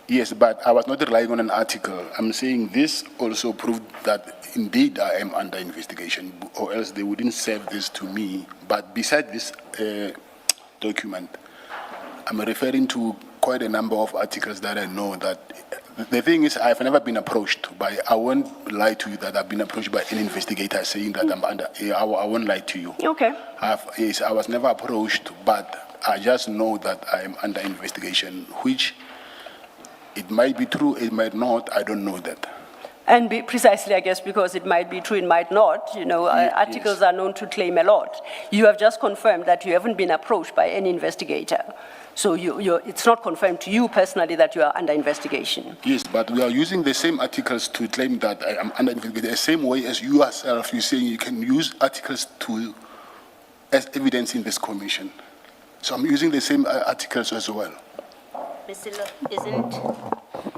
Yes, but I was not relying on an article. I'm saying this also proved that indeed I am under investigation, or else they wouldn't serve this to me. But beside this document, I'm referring to quite a number of articles that I know that. The thing is, I've never been approached by, I won't lie to you that I've been approached by an investigator saying that I'm under, I won't lie to you. Okay. Yes, I was never approached, but I just know that I am under investigation, which it might be true, it might not, I don't know that. And precisely, I guess, because it might be true, it might not. Articles are known to claim a lot. You have just confirmed that you haven't been approached by any investigator. So it's not confirmed to you personally that you are under investigation. Yes, but we are using the same articles to claim that I am under investigation. The same way as you yourself, you're saying you can use articles as evidence in this commission. So I'm using the same articles as well. Mr. Law,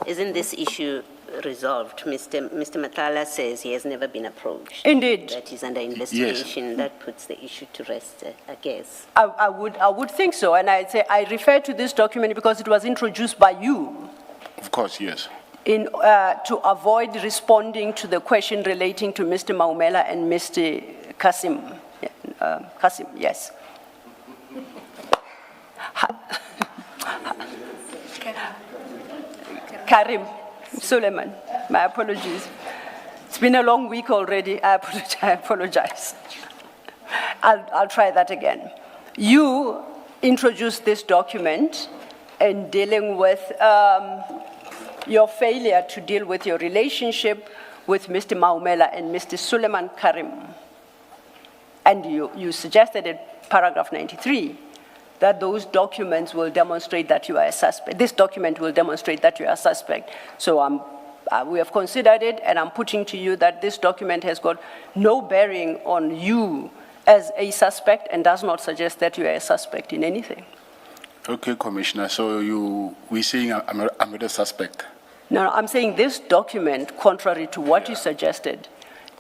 isn't this issue resolved? Mr. Matlala says he has never been approached. Indeed. That he's under investigation. Yes. That puts the issue to rest, I guess. I would think so, and I'd say I refer to this document because it was introduced by you. Of course, yes. To avoid responding to the question relating to Mr. Maumela and Mr. Kasim. Kasim, yes. Karim Suleiman, my apologies. It's been a long week already. I apologize. I'll try that again. You introduced this document in dealing with your failure to deal with your relationship with Mr. Maumela and Mr. Suleiman Karim. And you suggested in paragraph 93 that those documents will demonstrate that you are a suspect. This document will demonstrate that you are a suspect. So we have considered it, and I'm putting to you that this document has got no bearing on you as a suspect and does not suggest that you are a suspect in anything. Okay, Commissioner, so we're saying I'm not a suspect? No, I'm saying this document, contrary to what you suggested,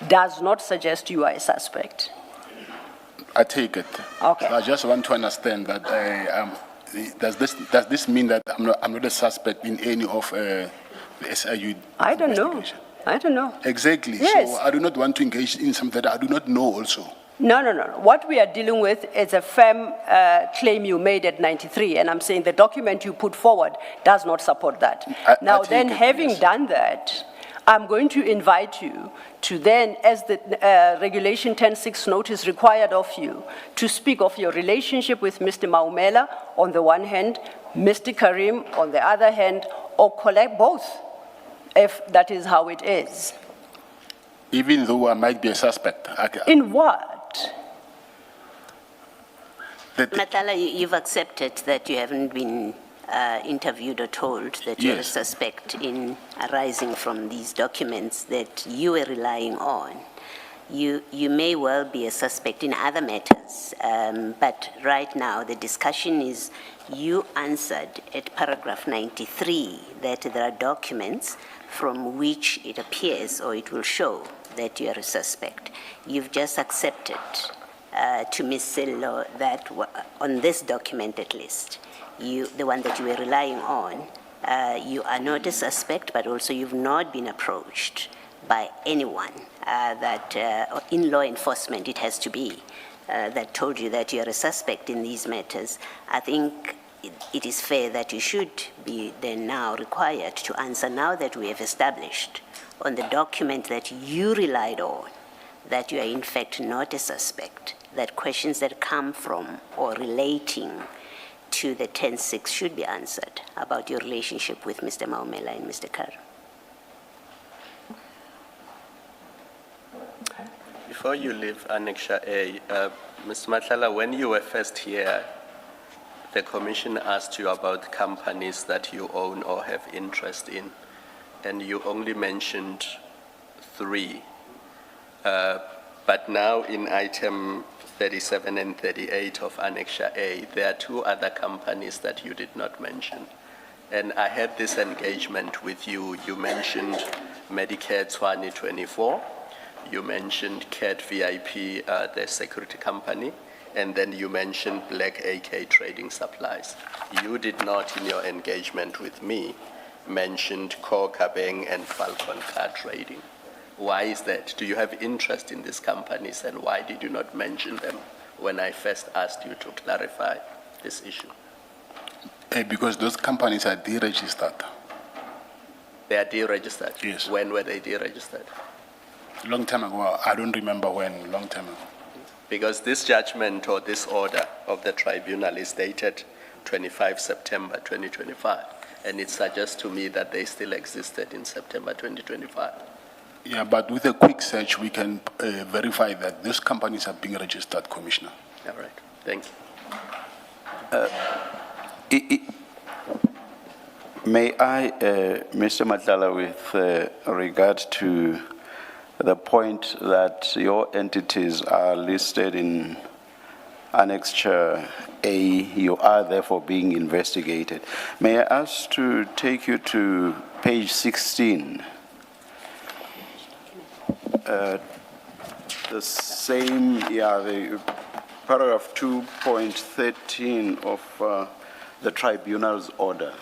does not suggest you are a suspect. I take it. Okay. So I just want to understand that does this mean that I'm not a suspect in any of the SIU? I don't know. I don't know. Exactly. Yes. So I do not want to engage in something that I do not know also. No. What we are dealing with is a firm claim you made at 93, and I'm saying the document you put forward does not support that. I take Then it, having yes. done that, I'm going to invite you to then, as the Regulation 10.6 notice required of you, to speak of your relationship with Mr. Maumela on the one hand, Mr. Karim on the other hand, or collect both, if that is how it is. Even though I might be a suspect. In what? Matlala, you've accepted that you haven't been interviewed or told that you're a Yes. suspect in arising from these documents that you were relying on. You may well be a suspect in other matters, but right now the discussion is you answered at paragraph 93 that there are documents from which it appears or it will show that you are a suspect. You've just accepted to Ms. Sello that on this document at least, the one that you were relying on, you are not a suspect, but also you've not been approached by anyone that in law enforcement it has to be that told you that you are a suspect in these matters. I think it is fair that you should be then now required to answer now that we have established on the document that you relied on that you are in fact not a suspect, that questions that come from or relating to the 10.6 should be answered about your relationship with Mr. Maumela and Mr. Karim. Before you leave Annexure A, Mr. Matlala, when you were first here, the Commission asked you about companies that you own or have interest in, and you only mentioned 3. But now in item 37 and 38 of Annexure A, there are 2 other companies that you did not mention. And I had this engagement with you. You mentioned Medicare 2024, you mentioned CAT VIP, the security company, and then you mentioned Black AK Trading Supplies. You did not, in your engagement with me, mentioned Core Kabeng and Falcon Car Trading. Why is that? Do you have interest in these companies, and why did you not mention them when I first asked you to clarify this issue? Because those companies are deregistered. They are deregistered? Yes. When were they deregistered? Long time ago, I don't remember when, long time ago. Because this judgment or this order of the tribunal is dated 25 September 2025, and it suggests to me that they still existed in September 2025. Yeah, but with a quick search, we can verify that those companies are being registered, Commissioner. All right, thank you. May I, Mr. Matlala, with regard to the point that your entities are listed in Annexure A, you are therefore being investigated. May I ask to take you to page 16? The same, the paragraph 2.13 of the tribunal's order.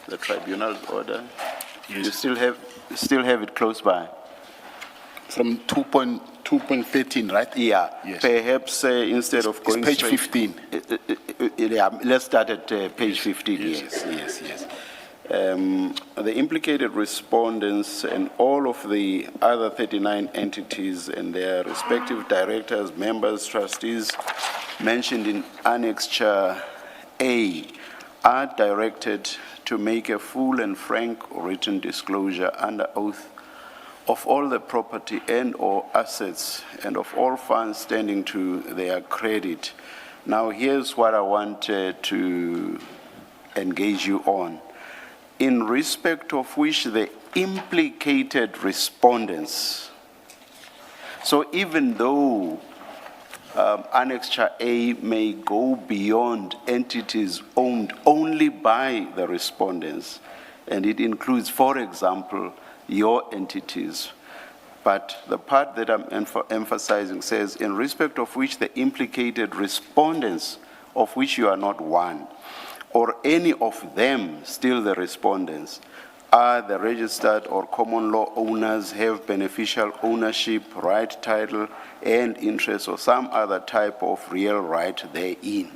The tribunal's order. Yes. You still have it close by. From 2.13, right? Yeah. Yes. Perhaps instead of going page straight- 15. Yeah, let's start at page 15. Yes. The implicated respondents and all of the other 39 entities and their respective directors, members, trustees mentioned in Annexure A are directed to make a full and frank written disclosure under oath of all the property and or assets and of all funds standing to their credit. Now here's what I want to engage you on. In respect of which the implicated respondents, so even though Annexure A may go beyond entities owned only by the respondents, and it includes, for example, your entities, but the part that I'm emphasizing says, in respect of which the implicated respondents, of which you are not one, or any of them, still the respondents, are the registered or common law owners have beneficial ownership, right, title, and interest, or some other type of real right therein.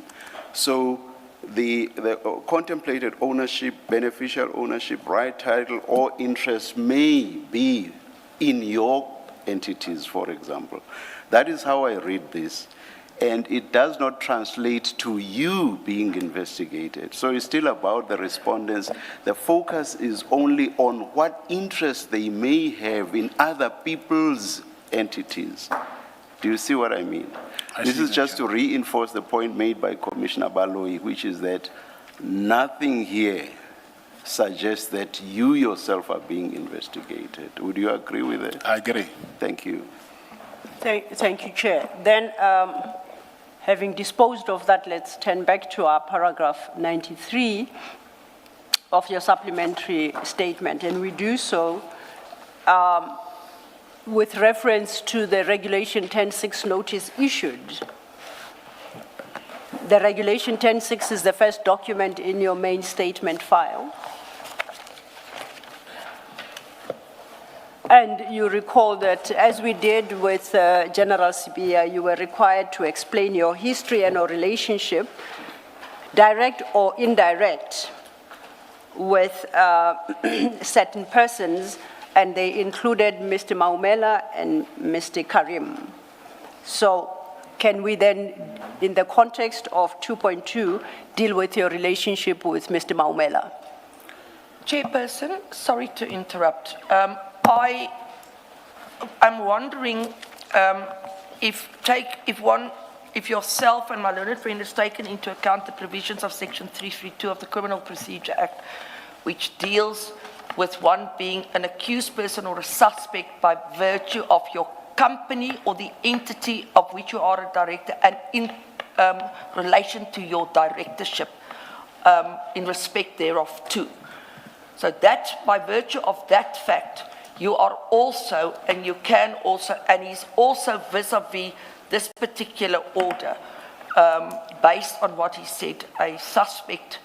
So the contemplated ownership, beneficial ownership, right, title, or interest may be in your entities, for example. That is how I read this. And it does not translate to you being investigated. So it's still about the respondents. The focus is only on what interest they may have in other people's entities. Do you see what I mean? This is just to reinforce the point made by Commissioner Baloyi, which is that nothing here suggests that you yourself are being investigated. Would you agree with that? I agree. Thank you. Thank you, Chair. Then, having disposed of that, let's turn back to our paragraph 93 of your supplementary statement, and we do so with reference to the Regulation 10.6 notice issued. The Regulation 10.6 is the first document in your main statement file. And you recall that, as we did with General Sibiya, you were required to explain your history and your relationship, direct or indirect, with certain persons, and they included Mr. Maumela and Mr. Karim. So can we then, in the context of 2.2, deal with your relationship with Mr. Maumela? Chairperson, sorry to interrupt. I'm wondering if yourself and my learned friend has taken into account the provisions of Section 332 of the Criminal Procedure Act, which deals with one being an accused person or a suspect by virtue of your company or the entity of which you are a director, and in relation to your directorship in respect thereof too. So that, by virtue of that fact, you are also, and you can also, and he's also vis-a-vis this particular order, based on what he said, a suspect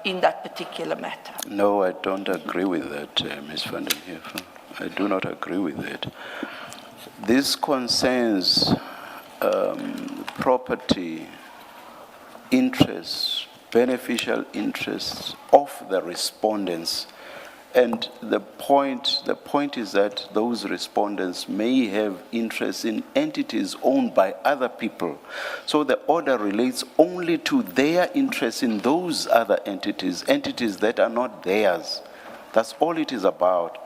in that particular matter. No, I don't agree with that, Ms. van den Heever. I do not agree with that. This concerns property interests, beneficial interests of the respondents. And the point is that those respondents may have interests in entities owned by other people. So the order relates only to their interests in those other entities that are not theirs. That's all it is about.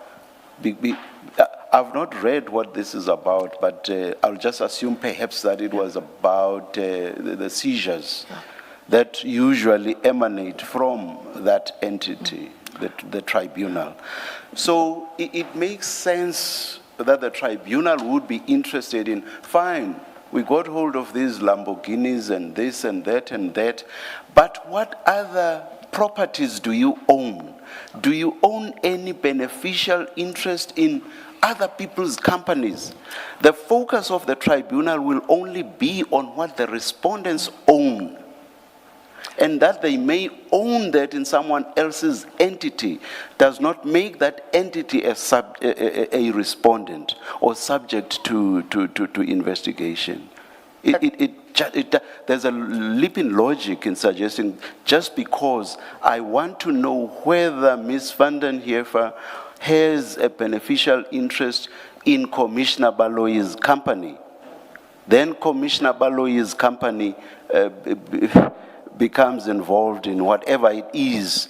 I've not read what this is about, but I'll just assume perhaps that it was about the seizures that usually emanate from that entity. The tribunal. So it makes sense that the tribunal would be interested in, fine, we got hold of these Lamborghinis and this and that, but what other properties do you own? Do you own any beneficial interest in other people's companies? The focus of the tribunal will only be on what the respondents own. And that they may own that in someone else's entity does not make that entity a respondent or subject to investigation. There's a leap in logic in suggesting just because I want to know whether Ms. van den Heever has a beneficial interest in Commissioner Baloyi's company, then Commissioner Baloyi's company becomes involved in whatever it is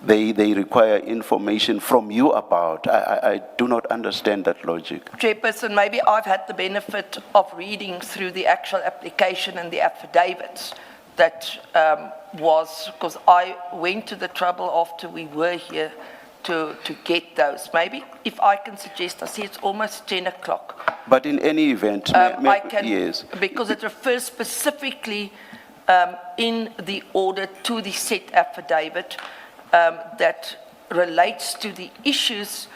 they require information from you about. I do not understand that logic. Chairperson, maybe I've had the benefit of reading through the actual application and the affidavits that was, because I went to the trouble after we were here to get those. Maybe if I can suggest, I see it's almost 10 o'clock. But in any event, I can, yes. Because it refers specifically in the order to the set affidavit that relates to the issues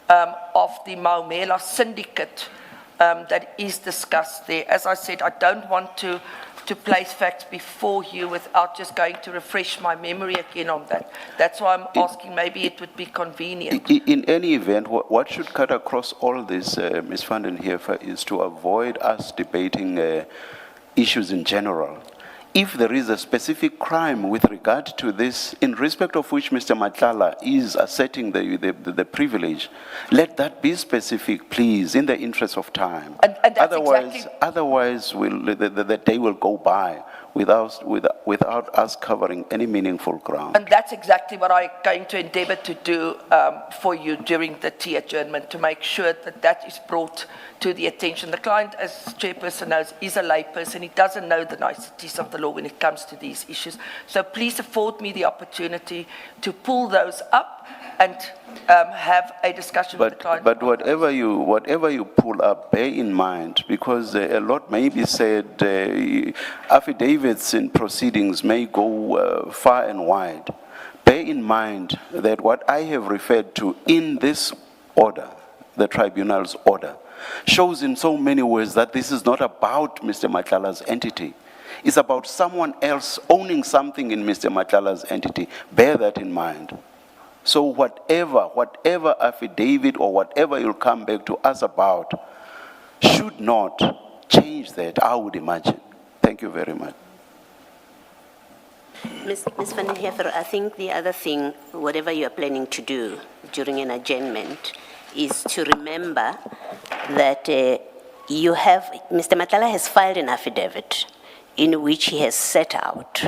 of the Maumela syndicate that is discussed there. As I said, I don't want to to place facts before you without just going to refresh my memory again on that. That's why I'm asking, maybe it would be convenient. In any event, what should cut across all this, Ms. van den Heever, is to avoid us debating issues in general. If there is a specific crime with regard to this, in respect of which Mr. Matlala is asserting the privilege, let that be specific, please, in the interest of time. And that's Otherwise the day will go by without us covering any meaningful ground. And that's exactly what I'm going to endeavor to do for you during the tea adjournment, to make sure that that is brought to the attention. The client, as chairperson knows, is a layperson. He doesn't know the niceties of the law when it comes to these issues. So please afford me the opportunity to pull those up and have a discussion with the client. But whatever you pull up, bear in mind, because a lot may be said, affidavits in proceedings may go far and wide. Bear in mind that what I have referred to in this order, the tribunal's order, shows in so many ways that this is not about Mr. Matlala's entity. It's about someone else owning something in Mr. Matlala's entity. Bear that in mind. So whatever affidavit or whatever you'll come back to us about should not change that, I would imagine. Thank you very much. Ms. van den Heever, I think the other thing, whatever you are planning to do during an adjournment, is to remember that Mr. Matlala has filed an affidavit in which he has set out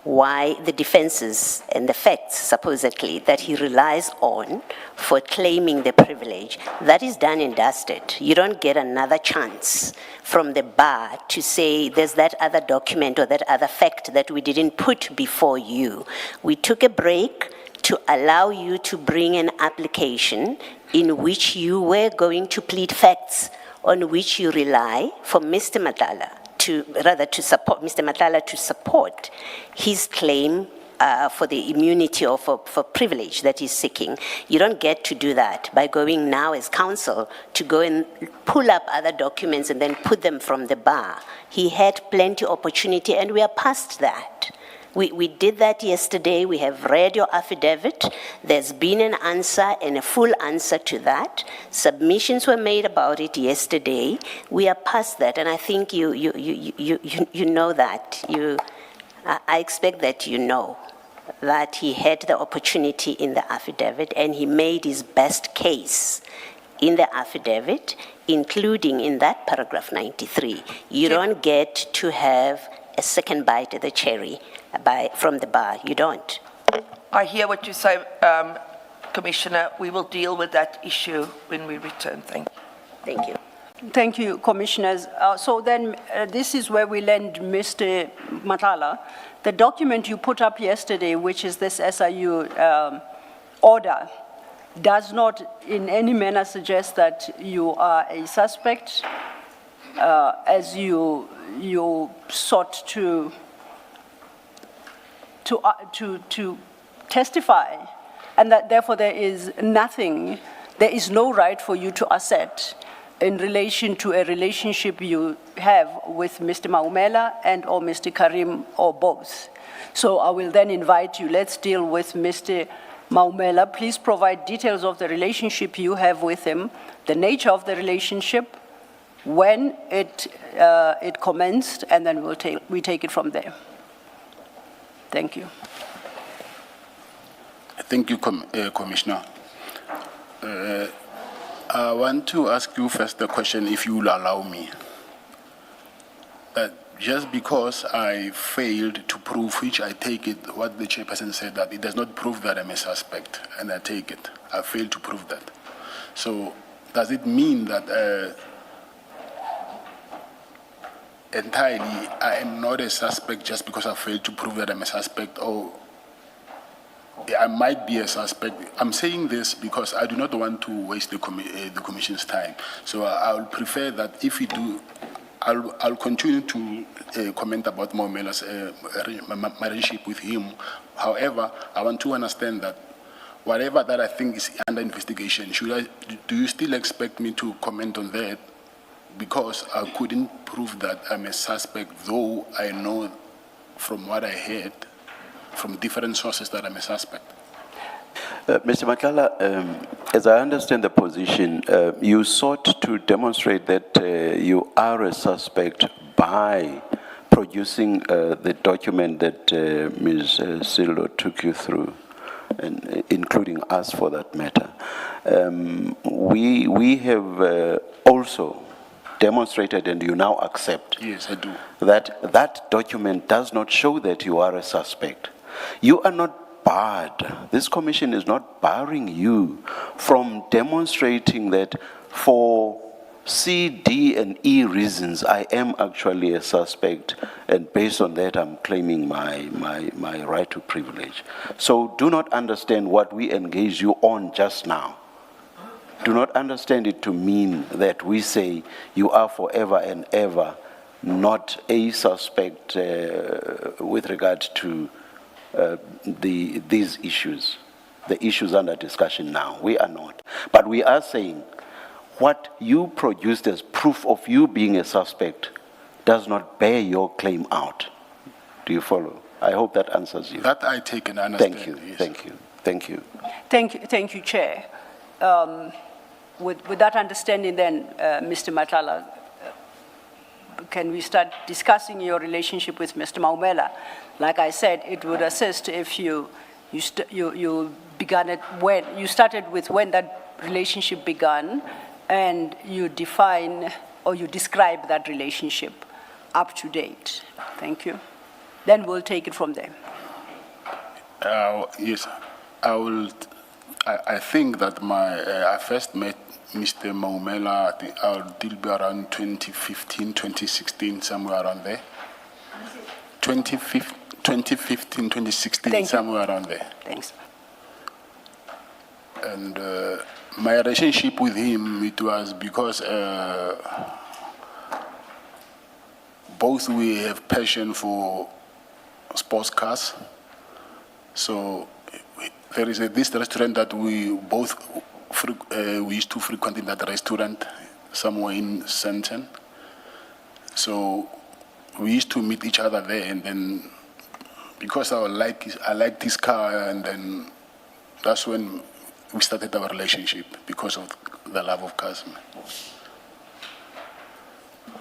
why the defenses and the facts, supposedly, that he relies on for claiming the privilege, that is done and dusted. You don't get another chance from the bar to say there's that other document or that other fact that we didn't put before you. We took a break to allow you to bring an application in which you were going to plead facts on which you rely for Mr. Matlala to support Mr. Matlala to support his claim for the immunity or for privilege that he's seeking. You don't get to do that by going now as counsel to go and pull up other documents and then put them from the bar. He had plenty of opportunity and we are past that. We did that yesterday. We have read your affidavit. There's been an answer and a full answer to that. Submissions were made about it yesterday. We are past that, and I think you know that. I expect that you know that he had the opportunity in the affidavit and he made his best case in the affidavit, including in that paragraph 93. You don't get to have a second bite of the cherry from the bar. You don't. I hear what you say, Commissioner. We will deal with that issue when we return. Thank you. Thank you. Thank you, Commissioners. So then this is where we land Mr. Matlala. The document you put up yesterday, which is this SIU order, does not in any manner suggest that you are a suspect as you sought to testify, and that therefore there is no right for you to assert in relation to a relationship you have with Mr. Maumela and or Mr. Karim or both. So I will then invite you, let's deal with Mr. Maumela. Please provide details of the relationship you have with him, the nature of the relationship, when it commenced, and then we take it from there. Thank you. Thank you, Commissioner. I want to ask you first the question, if you will allow me. That just because I failed to prove, which I take it, what the chairperson said, that it does not prove that I'm a suspect, and I take it. I failed to prove that. So does it mean that entirely I am not a suspect just because I failed to prove that I'm a suspect, or I might be a suspect? I'm saying this because I do not want to waste the Commission's time. So I would prefer that if we do, I'll continue to comment about Maumela's relationship with him. However, I want to understand that whatever that I think is under investigation, do you still expect me to comment on that? because I couldn't prove that I'm a suspect, though I know from what I heard from different sources that I'm a suspect. Mr. Matlala, as I understand the position, you sought to demonstrate that you are a suspect by producing the document that Ms. Sillo took you through, and including us for that matter. We have also demonstrated, and you now accept, Yes, I do. that that document does not show that you are a suspect. You are not barred. This commission is not barring you from demonstrating that for C, D, and E reasons, I am actually a suspect, and based on that, I'm claiming my right to privilege. So do not understand what we engaged you on just now. Do not understand it to mean that we say you are forever and ever not a suspect with regard to these issues, the issues under discussion now. We are not. But we are saying what you produced as proof of you being a suspect does not bear your claim out. Do you follow? I hope that answers you. That I take and understand. Thank you, yes. thank you, thank you. Thank you, Chair. With that understanding then, Mr. Matlala, can we start discussing your relationship with Mr. Maumela? Like I said, it would assist if you began it when, you started with when that relationship began, and you define or you describe that relationship up to date. Thank you. Then we'll take it from there. Yes, I will. I think that I first met Mr. Maumela, I think it'll be around 2015, 2016, somewhere around there. 2015, 2016, Thank you. somewhere around there. Thanks. And my relationship with him, it was because both we have passion for sports cars. So there is this restaurant that we both we used to frequent in that restaurant somewhere in Sandton. So we used to meet each other there, and then because I liked his car, and then that's when we started our relationship, because of the love of cars.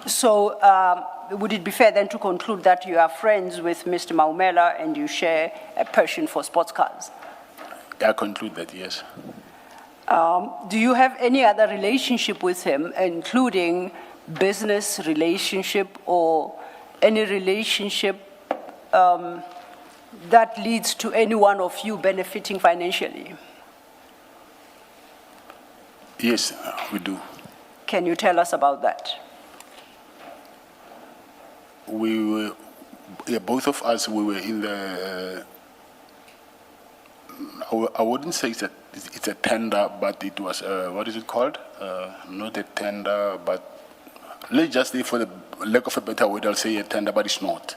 So would it be fair then to conclude that you are friends with Mr. Maumela and you share a passion for sports cars? I conclude that, yes. Do you have any other relationship with him, including business relationship or any relationship that leads to any one of you benefiting financially? Yes, we do. Can you tell us about that? We were, both of us, we were in the, I wouldn't say it's a tender, but it was, what is it called? Not a tender, but let's just say, for the lack of a better word, I'll say a tender, but it's not.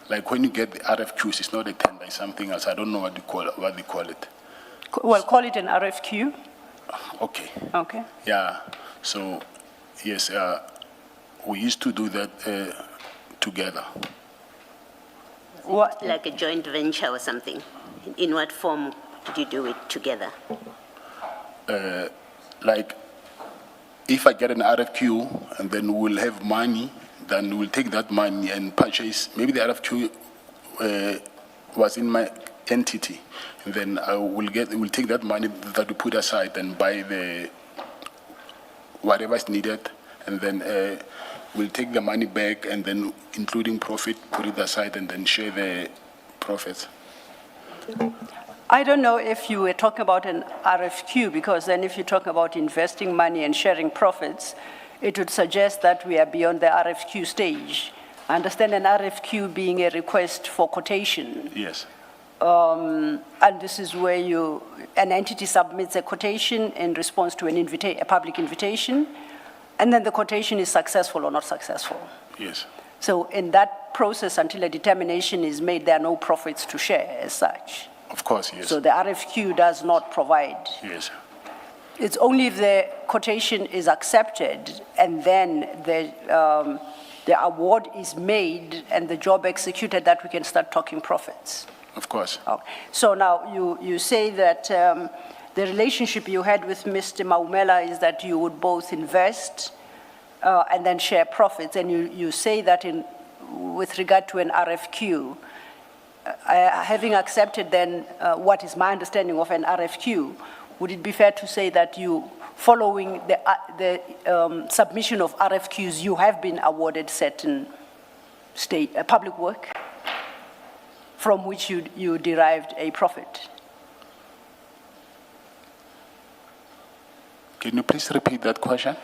Like when you get the RFQs, it's not a tender, it's something else. I don't know what they call it. Well, call it an RFQ. Okay. Okay. Yeah, so, yes, we used to do that together. What? Like a joint venture or something? In what form did you do it together? Like, if I get an RFQ and then we'll have money, then we'll take that money and purchase. Maybe the RFQ was in my entity, and then we'll take that money that we put aside and buy the whatever is needed, and then we'll take the money back, and then including profit, put it aside, and then share the profits. I don't know if you were talking about an RFQ, because then if you talk about investing money and sharing profits, it would suggest that we are beyond the RFQ stage. I understand an RFQ being a request for quotation. Yes. And this is where an entity submits a quotation in response to a public invitation, and then the quotation is successful or not successful. Yes. So in that process, until a determination is made, there are no profits to share as such. Of course, yes. So the RFQ does not provide. Yes. It's only if the quotation is accepted and then the award is made and the job executed that we can start talking profits. Of course. Okay. So now you say that the relationship you had with Mr. Maumela is that you would both invest and then share profits, and you say that with regard to an RFQ, having accepted then what is my understanding of an RFQ, would it be fair to say that you, following the submission of RFQs, you have been awarded certain public work from which you derived a profit? Can you please repeat that question?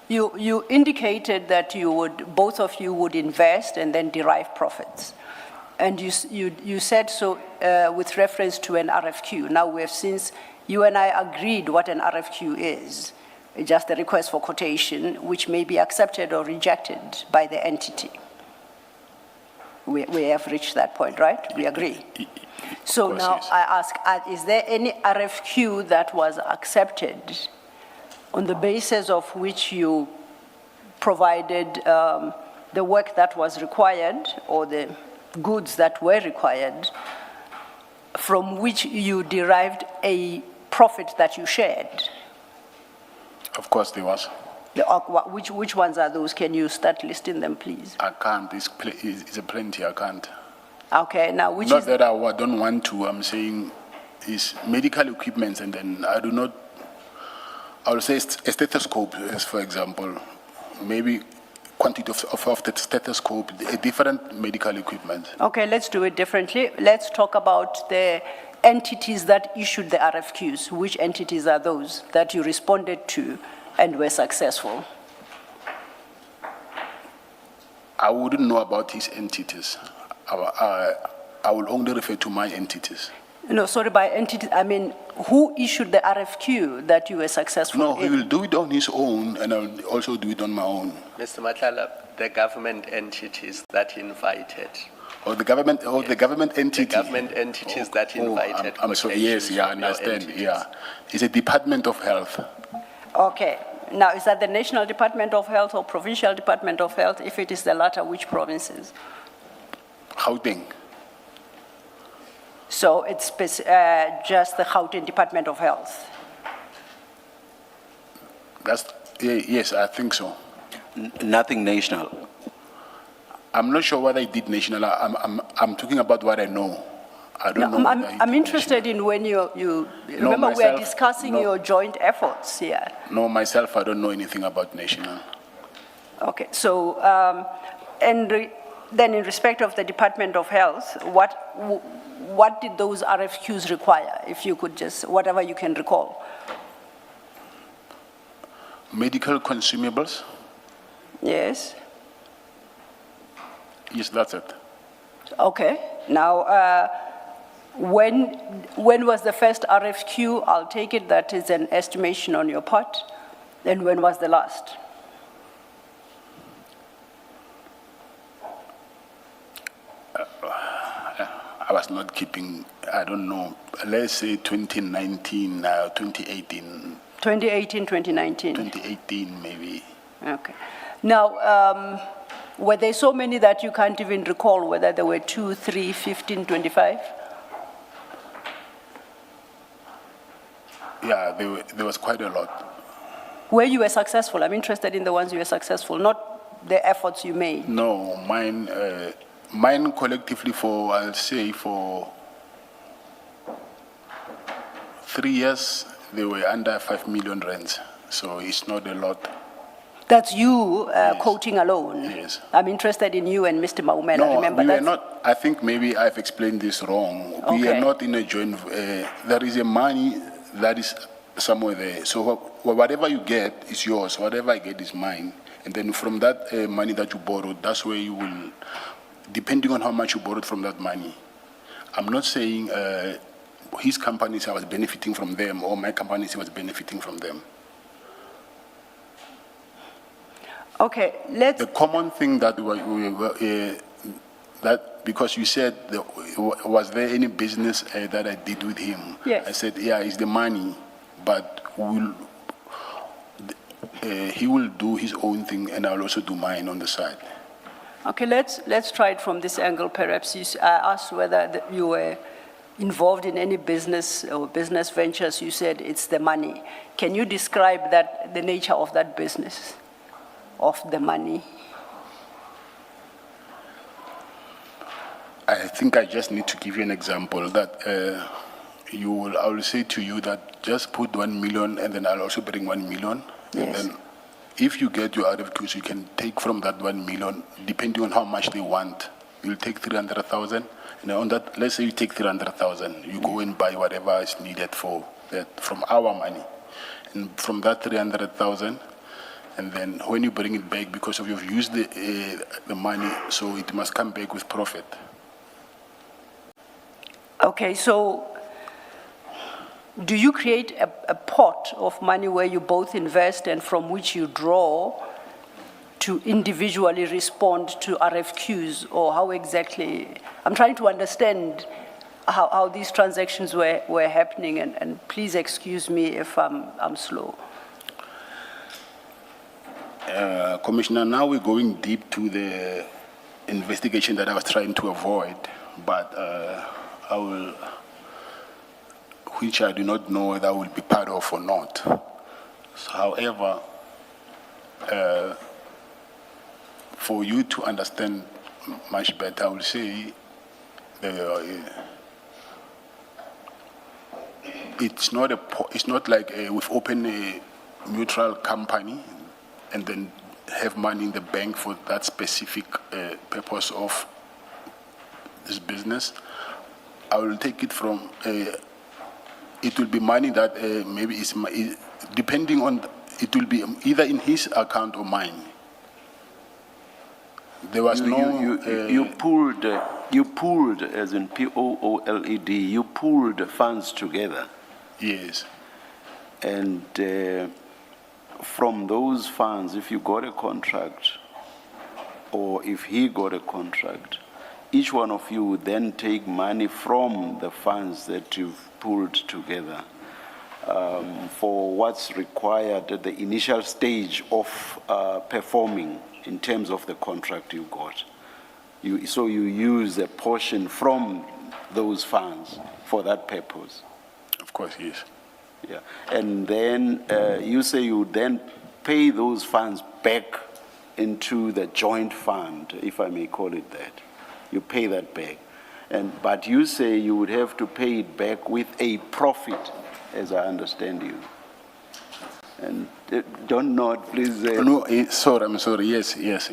You indicated that both of you would invest and then derive profits. And you said so with reference to an RFQ. Now we have, since you and I agreed what an RFQ is, just a request for quotation, which may be accepted or rejected by the entity. We have reached that point, right? We agree. So course, now yes. I ask, is there any RFQ that was accepted on the basis of which you provided the work that was required or the goods that were required, from which you derived a profit that you shared? Of course there was. Which ones are those? Can you start listing them, please? I can't. It's a plenty. I can't. Okay, now which Not is... that I don't want to. I'm saying is medical equipment, and then I do not. I will say a stethoscope, as for example, maybe quantity of the stethoscope, a different medical equipment. Okay, let's do it differently. Let's talk about the entities that issued the RFQs. Which entities are those that you responded to and were successful? I wouldn't know about his entities. I will only refer to my entities. No, sorry, by entities, I mean, who issued the RFQ that you were successful No, he in? will do it on his own, and I will also do it on my own. Mr. Matlala, the government entities that invited. Or the government, the government entity. The government entities that invited. I'm sorry. Yes, yeah, I quotations from your understand. entities. Yeah, it's a Department of Health. Okay. Now, is that the National Department of Health or Provincial Department of Health? If it is the latter, which provinces? Gauteng. So it's just the Gauteng Department of Health. Yes, I think so. Nothing national. I'm not sure what I did national. I'm talking about what I know. I don't know. what I I'm did interested in when you remember we are myself, discussing no. your joint efforts here. No, myself, I don't know anything about national. Okay, so then in respect of the Department of Health, what did those RFQs require? If you could just, whatever you can recall. Medical consumables. Yes. Yes, that's it. Okay. Now, when was the first RFQ? I'll take it that is an estimation on your part. And when was the last? I was not keeping, I don't know, let's say 2019, 2018. 2018, 2019. 2018 maybe. Okay. Now, were there so many that you can't even recall whether there were 2, 3, 15, 25? Yeah, there was quite a lot. Where you were successful? I'm interested in the ones you were successful, not the efforts you made. No, mine collectively for, I'll say for 3 years, they were under 5 million rands. So it's not a lot. That's you quoting alone? Yes. I'm interested in you and Mr. Maumela. No, Remember we were that's- not, I think maybe I've explained this wrong. We Okay. are not in a joint, there is a money that is somewhere there. So whatever you get is yours, whatever I get is mine. And then from that money that you borrowed, that's where you will, depending on how much you borrowed from that money. I'm not saying his companies, I was benefiting from them, or my companies, I was benefiting from them. Okay, let's... The common thing that that because you said, was there any business that I did with him? Yes. I said, yeah, it's the money. but he will do his own thing and I'll also do mine on the side. Okay, let's try it from this angle. Perhaps I asked whether you were involved in any business or business ventures. You said it's the money. Can you describe the nature of that business, of the money? I think I just need to give you an example that I will say to you that just put 1 million and then I'll also bring 1 million. Yes. And then if you get your RFQs, you can take from that 1 million, depending on how much they want. You'll take 300,000. And on that, let's say you take 300,000, you go and buy whatever is needed for that from our money. And from that 300,000, and then when you bring it back, because of you've used the money, so it must come back with profit. Okay, so do you create a pot of money where you both invest and from which you draw to individually respond to RFQs, or how exactly? I'm trying to understand how these transactions were happening, and please excuse me if I'm slow. Commissioner, now we're going deep to the investigation that I was trying to avoid, but which I do not know whether I will be part of or not. So, however, for you to understand much better, I will say it's not like we've opened a mutual company and then have money in the bank for that specific purpose of this business. I will take it from, it will be money that maybe is, depending on, it will be either in his account or mine. There was You pooled, as in POOLED, you pooled funds together. Yes. And from those funds, if you got a contract, or if he got a contract, each one of you would then take money from the funds that you've pooled together for what's required at the initial stage of performing in terms of the contract you got. So you use a portion from those funds for that purpose. Of course, yes. Yeah, and then you say you then pay those funds back into the joint fund, if I may call it that. You pay that back. But you say you would have to pay it back with a profit, as I understand you. And don't nod, please. No, sorry, I'm sorry. Yes. Yes.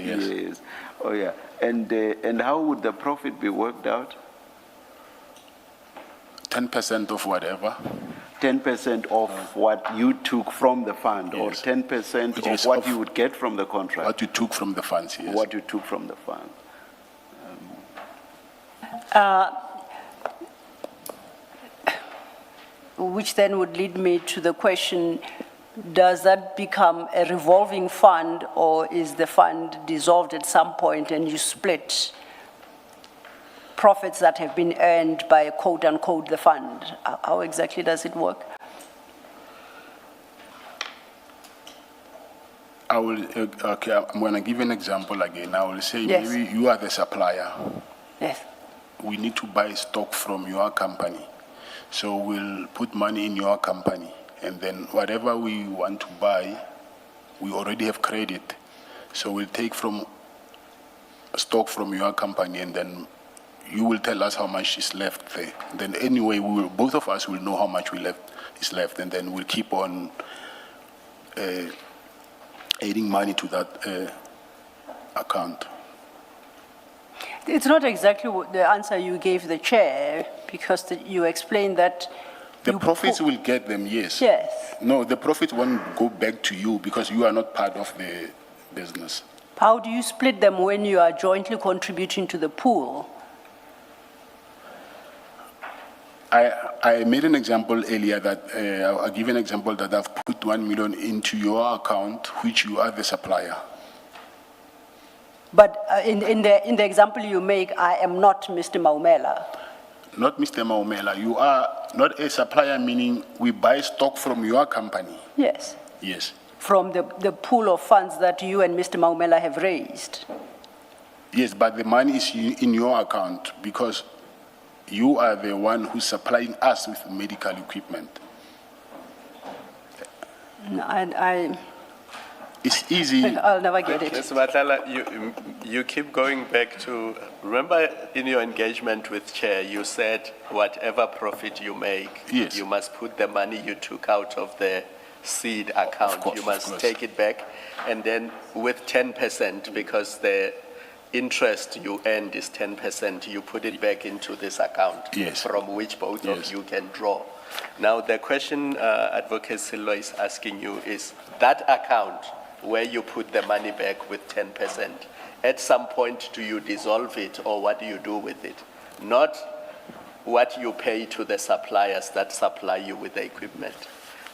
Oh, yeah. And how would the profit be worked out? 10% of whatever. 10% of what you took from the fund, or Yes. 10% Which of is what of you would get from the contract? What you took from the funds, yes. What you took from the fund. Which then would lead me to the question, does that become a revolving fund, or is the fund dissolved at some point and you split profits that have been earned by quote unquote the fund? How exactly does it work? I will, okay, I'm going to give an example again. I will say Yes. maybe you are the supplier. Yes. We need to buy stock from your company. So we'll put money in your company. And then whatever we want to buy, we already have credit. So we'll take from stock from your company, and then you will tell us how much is left there. Then anyway, both of us will know how much is left, and then we'll keep on adding money to that account. It's not exactly the answer you gave the chair, because you explained that The profits will get them, yes. Yes. No, the profits won't go back to you because you are not part of the business. How do you split them when you are jointly contributing to the pool? I made an example earlier that, I'll give an example that I've put 1 million into your account, which you are the supplier. But in the example you make, I am not Mr. Maumela. Not Mr. Maumela, you are not a supplier, meaning we buy stock from your company. Yes, Yes. from the pool of funds that you and Mr. Maumela have raised. Yes, but the money is in your account because you are the one who's supplying us with medical equipment. No, It's easy. I'll never get it. Ms. Matlala, you keep going back to, remember in your engagement with Chair, you said whatever profit you make, Yes. you must put the money you took out of the seed account. course, You of must course. take it back, and then with 10%, because the interest you earned is 10%, you put it back into this account. Yes. From which both Yes. of you can draw. Now, the question Advocate Silva is asking you is, that account where you put the money back with 10%, at some point do you dissolve it, or what do you do with it? Not what you pay to the suppliers that supply you with the equipment.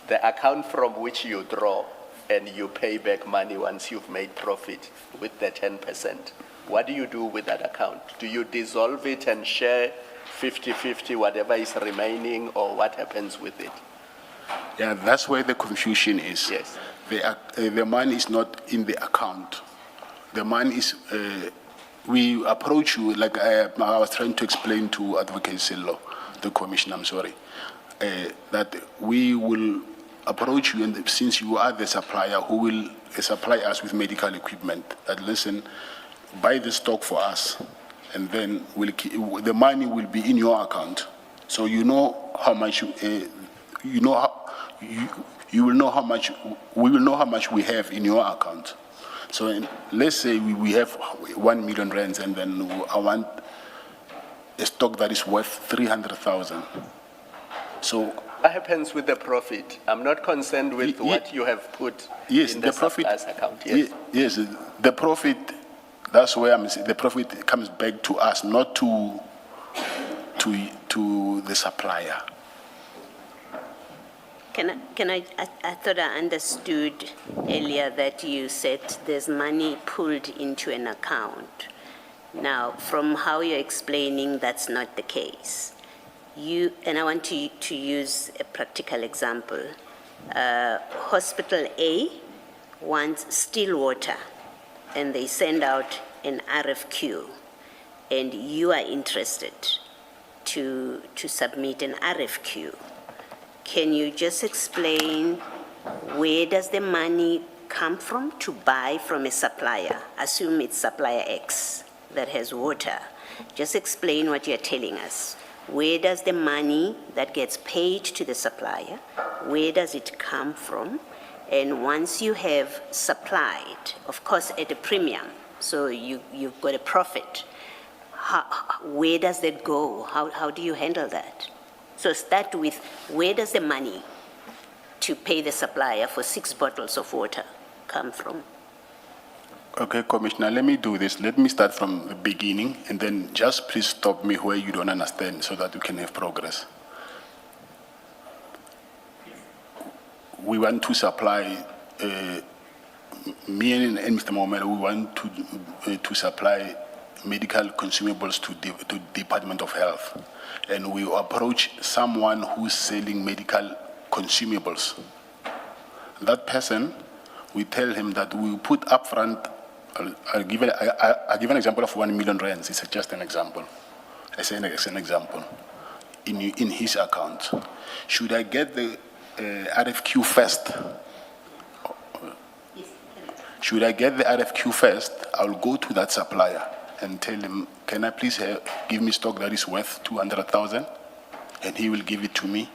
The account from which you draw and you pay back money once you've made profit with the 10%. What do you do with that account? Do you dissolve it and share 50-50 whatever is remaining, or what happens with it? Yeah, that's where the confusion is. Yes. The money is not in the account. The money is, we approach you, like I was trying to explain to Advocate Sillo, the commissioner, I'm sorry, that we will approach you, and since you are the supplier who will supply us with medical equipment, that listen, buy the stock for us, and then the money will be in your account. So you know how much, you will know how much, we will know how much we have in your account. So let's say we have 1 million rands, and then I want a stock that is worth 300,000. So What happens with the profit? I'm not concerned with what you have put in the supplier's account. Yes. Yes, the profit, that's where I'm saying the profit comes back to us, not to the supplier. I thought I understood earlier that you said there's money pulled into an account. Now, from how you're explaining, that's not the case. And I want to use a practical example. Hospital A wants still water, and they send out an RFQ, and you are interested to submit an RFQ. Can you just explain where does the money come from to buy from a supplier? Assume it's supplier X that has water. Just explain what you're telling us. Where does the money that gets paid to the supplier, where does it come from? And once you have supplied, of course at a premium, so you've got a profit, where does that go? How do you handle that? So start with, where does the money to pay the supplier for 6 bottles of water come from? Okay, Commissioner, let me do this. Let me start from the beginning, and then just please stop me where you don't understand so that we can have progress. We want to supply, me and Mr. Mohammed, we want to supply medical consumables to the Department of Health. And we approach someone who's selling medical consumables. That person, we tell him that we will put upfront. I'll give an example of 1 million rands. It's just an example. I say it's an example. In his account, should I get the RFQ first? Should I get the RFQ first? I'll go to that supplier and tell him, can I please give me stock that is worth 200,000? And he will give it to me.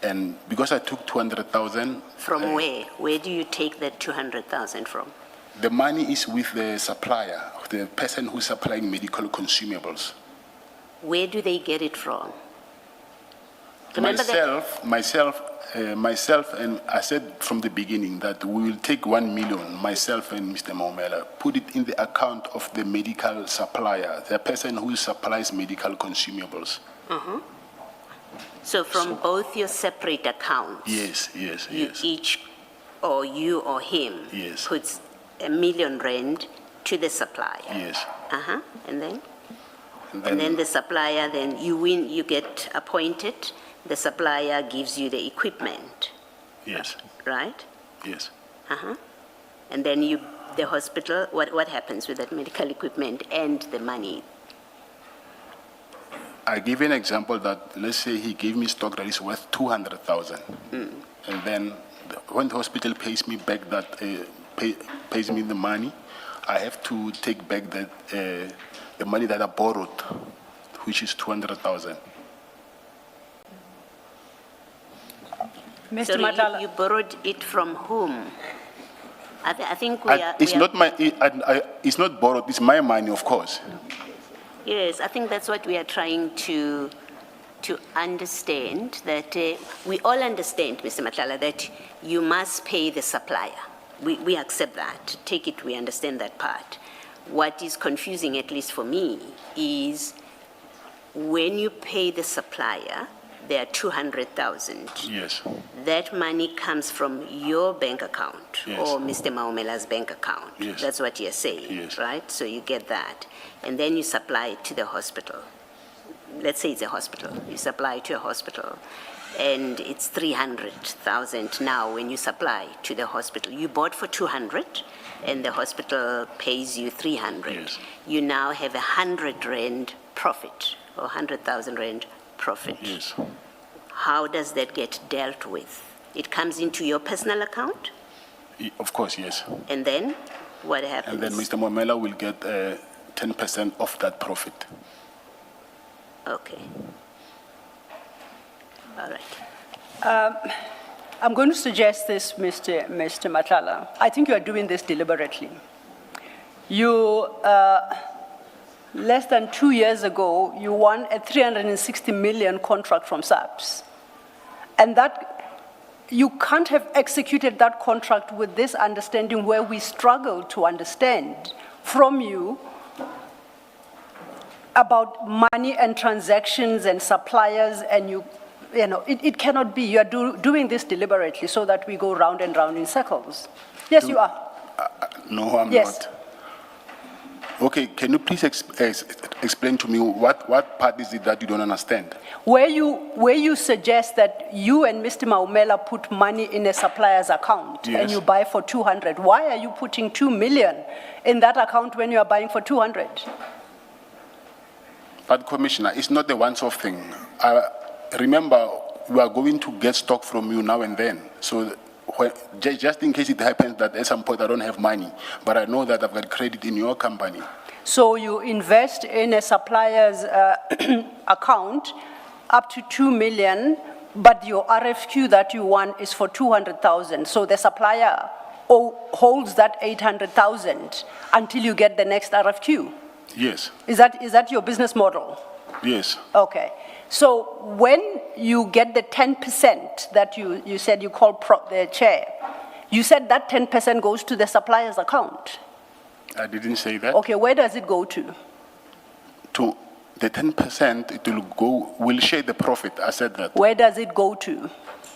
And because I took 200,000... From where? Where do you take that 200,000 from? The money is with the supplier, the person who's supplying medical consumables. Where do they get it from? Remember myself, and I said from the beginning that we will take 1 million, myself and Mr. Maumela, put it in the account of the medical supplier, the person who supplies medical consumables. So from both your separate accounts? Yes. Each, or you or him, Yes. puts R1 million to the supplier? Yes. And then? And then the supplier, then you win, you get appointed, the supplier gives you the equipment, Yes, right? yes. And then the hospital, what happens with that medical equipment and the money? I give an example that, let's say he gave me stock that is worth 200,000. And then when the hospital pays me back that, pays me the money, I have to take back that, the money that I borrowed, which is 200,000. Mr. So Matlala. you borrowed it from whom? I think we are... It's we are- not my, it's not borrowed, it's my money, of course. Yes, I think that's what we are trying to understand, that we all understand, Mr. Matlala, that you must pay the supplier. We accept that. Take it, we understand that part. What is confusing, at least for me, is when you pay the supplier, there are 200,000. Yes, That money comes from your bank account Yes. or Mr. Maumela's bank account. Yes. That's what you're saying, Yes. right? So you get that. And then you supply it to the hospital. Let's say it's a hospital. You supply it to a hospital. And it's 300,000 now when you supply to the hospital. You bought for 200 and the hospital pays you 300. Yes. You now have 100 rand profit or 100,000 rand profit. yes. How does that get dealt with? It comes into your personal account, Of course, yes. and then what happens? And then Mr. Momela will get 10% of that profit. Okay. All right. I'm going to suggest this, Mr. Matlala. I think you are doing this deliberately. You, less than 2 years ago, you won a 360 million contract from SAPS. And that, you can't have executed that contract with this understanding where we struggle to understand from you about money and transactions and suppliers, and you know, it cannot be. You are doing this deliberately so that we go round and round in circles. Yes, you are. No, I'm Yes. not. Okay, can you please explain to me what part is it that you don't understand? Where you suggest that you and Mr. Maumela put money in a supplier's account and Yes. you buy for 200, why are you putting 2 million in that account when you are buying for 200? But Commissioner, it's not a once-off thing. Remember, we are going to get stock from you now and then. So just in case it happens that at some point I don't have money, but I know that I've got credit in your company. So you invest in a supplier's account up to 2 million, but your RFQ that you won is for 200,000. So the supplier holds that 800,000 until you get the next RFQ. Yes, Is that your business model? yes, Okay. So when you get the 10% that you said you called the chair, you said that 10% goes to the supplier's account. I didn't say that. Okay, where does it go to? To the 10%, it will go, we'll share the profit, I said that, Where does it go to?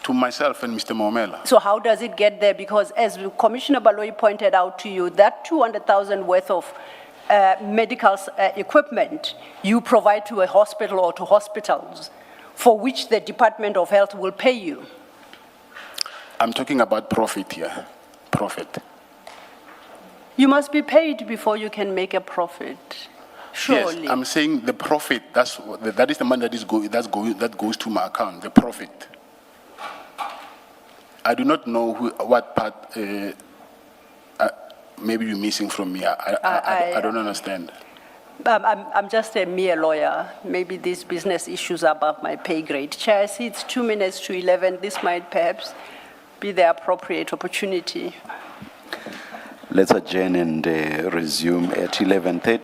to myself and Mr. Momela. So how does it get there? Because as Commissioner Baloyi pointed out to you, that 200,000 worth of medical equipment you provide to a hospital or to hospitals for which the Department of Health will pay you. I'm talking about profit here, profit. You must be paid before you can make a profit, surely. Yes, I'm saying the profit, that is the money that goes to my account, the profit. I do not know what part maybe you're missing from me. I don't understand. I'm just a mere lawyer. Maybe these business issues are above my pay grade. Chair, I see it's 2 minutes to 11. This might perhaps be the appropriate opportunity. Let's adjourn and resume at 11:30.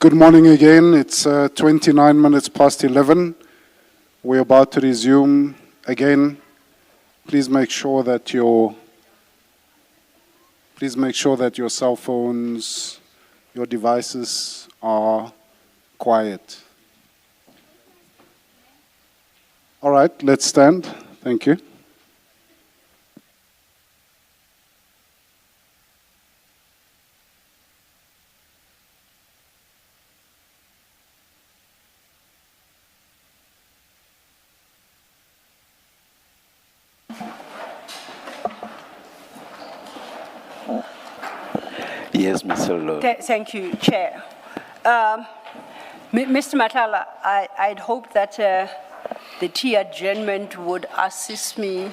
good morning again. It's 29 minutes past 11. We're about to resume again. Please make sure that your cell phones, your devices are quiet. All right, let's stand. Thank you. Yes, Mr. Lord. Thank you, Chair. Mr. Matlala, I'd hoped that the tea adjournment would assist me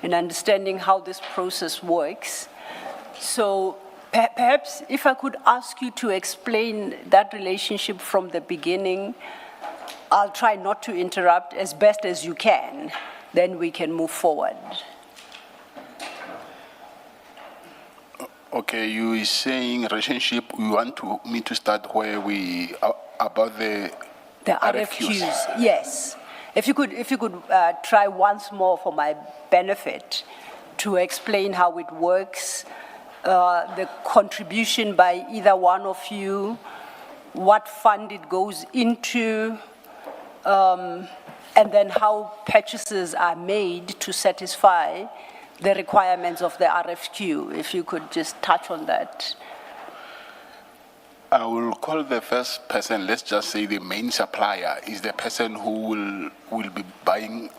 in understanding how this process works. So perhaps if I could ask you to explain that relationship from the beginning, I'll try not to interrupt as best as you can, then we can move forward. Okay, you is saying relationship, you want me to start where we, about the RFQs, yes. If you could try once more for my benefit to explain how it works, the contribution by either one of you, what fund it goes into, and then how purchases are made to satisfy the requirements of the RFQ. If you could just touch on that. I will call the first person, let's just say the main supplier is the person who will be buying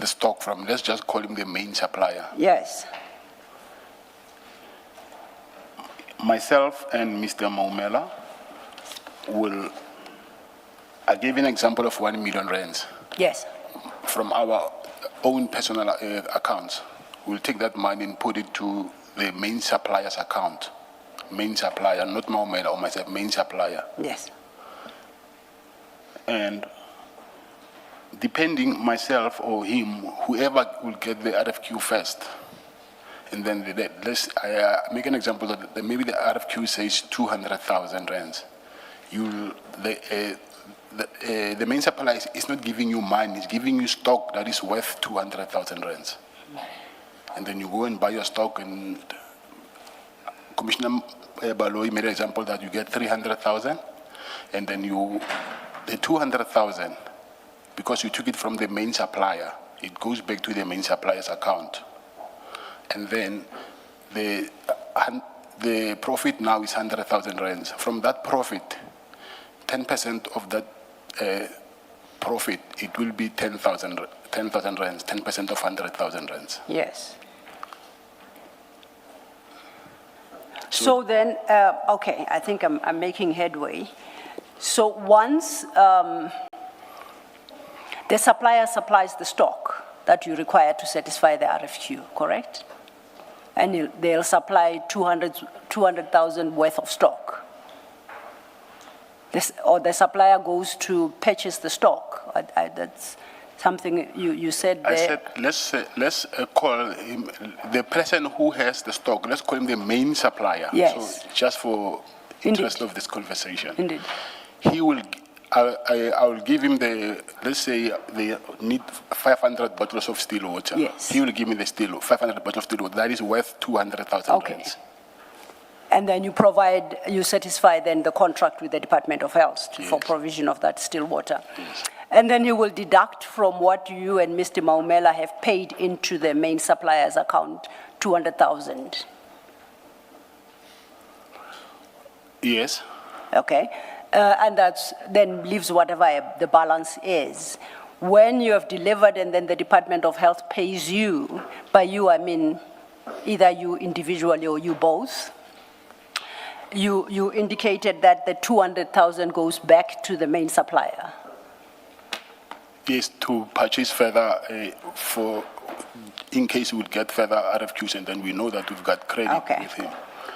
the stock from. Let's just call him the main supplier. Yes. Myself and Mr. Maumela I gave an example of 1 million rands. Yes. From our own personal accounts. We'll take that money and put it to the main supplier's account. Main supplier, not Maumela or myself, main supplier. Yes. And depending myself or him, whoever will get the RFQ first. And then let's make an example that maybe the RFQ says 200,000 rands. The main supplier is not giving you money, it's giving you stock that is worth 200,000 rands. And then you go and buy your stock, and Commissioner Baloyi made an example that you get 300,000, and then the 200,000, because you took it from the main supplier, it goes back to the main supplier's account. And then the profit now is 100,000 rands. From that profit, 10% of that profit, it will be 10,000 rands, 10% of 100,000 rands. Yes. So then, okay, I think I'm making headway. So once the supplier supplies the stock that you require to satisfy the RFQ, correct? And they'll supply 200,000 worth of stock. Or the supplier goes to purchase the stock. That's something you said there. I said, let's call him the person who has the stock. Let's call him the main supplier. Yes. So just for interest Indeed. of this conversation. Indeed. He will, I will give him let's say they need 500 bottles of still water. Yes. He will give me the 500 bottles of still water. That is worth 200,000 Okay. rands. And then you satisfy then the contract with the Department of Health for provision of that still water. Yes. And then you will deduct from what you and Mr. Maumela have paid into the main supplier's account, 200,000. Yes. Okay. And that's then leaves whatever the balance is. When you have delivered and then the Department of Health pays you, by you I mean either you individually or you both, you indicated that the 200,000 goes back to the main supplier. Yes, to purchase further in case we would get further RFQs, and then we know that we've got credit with him.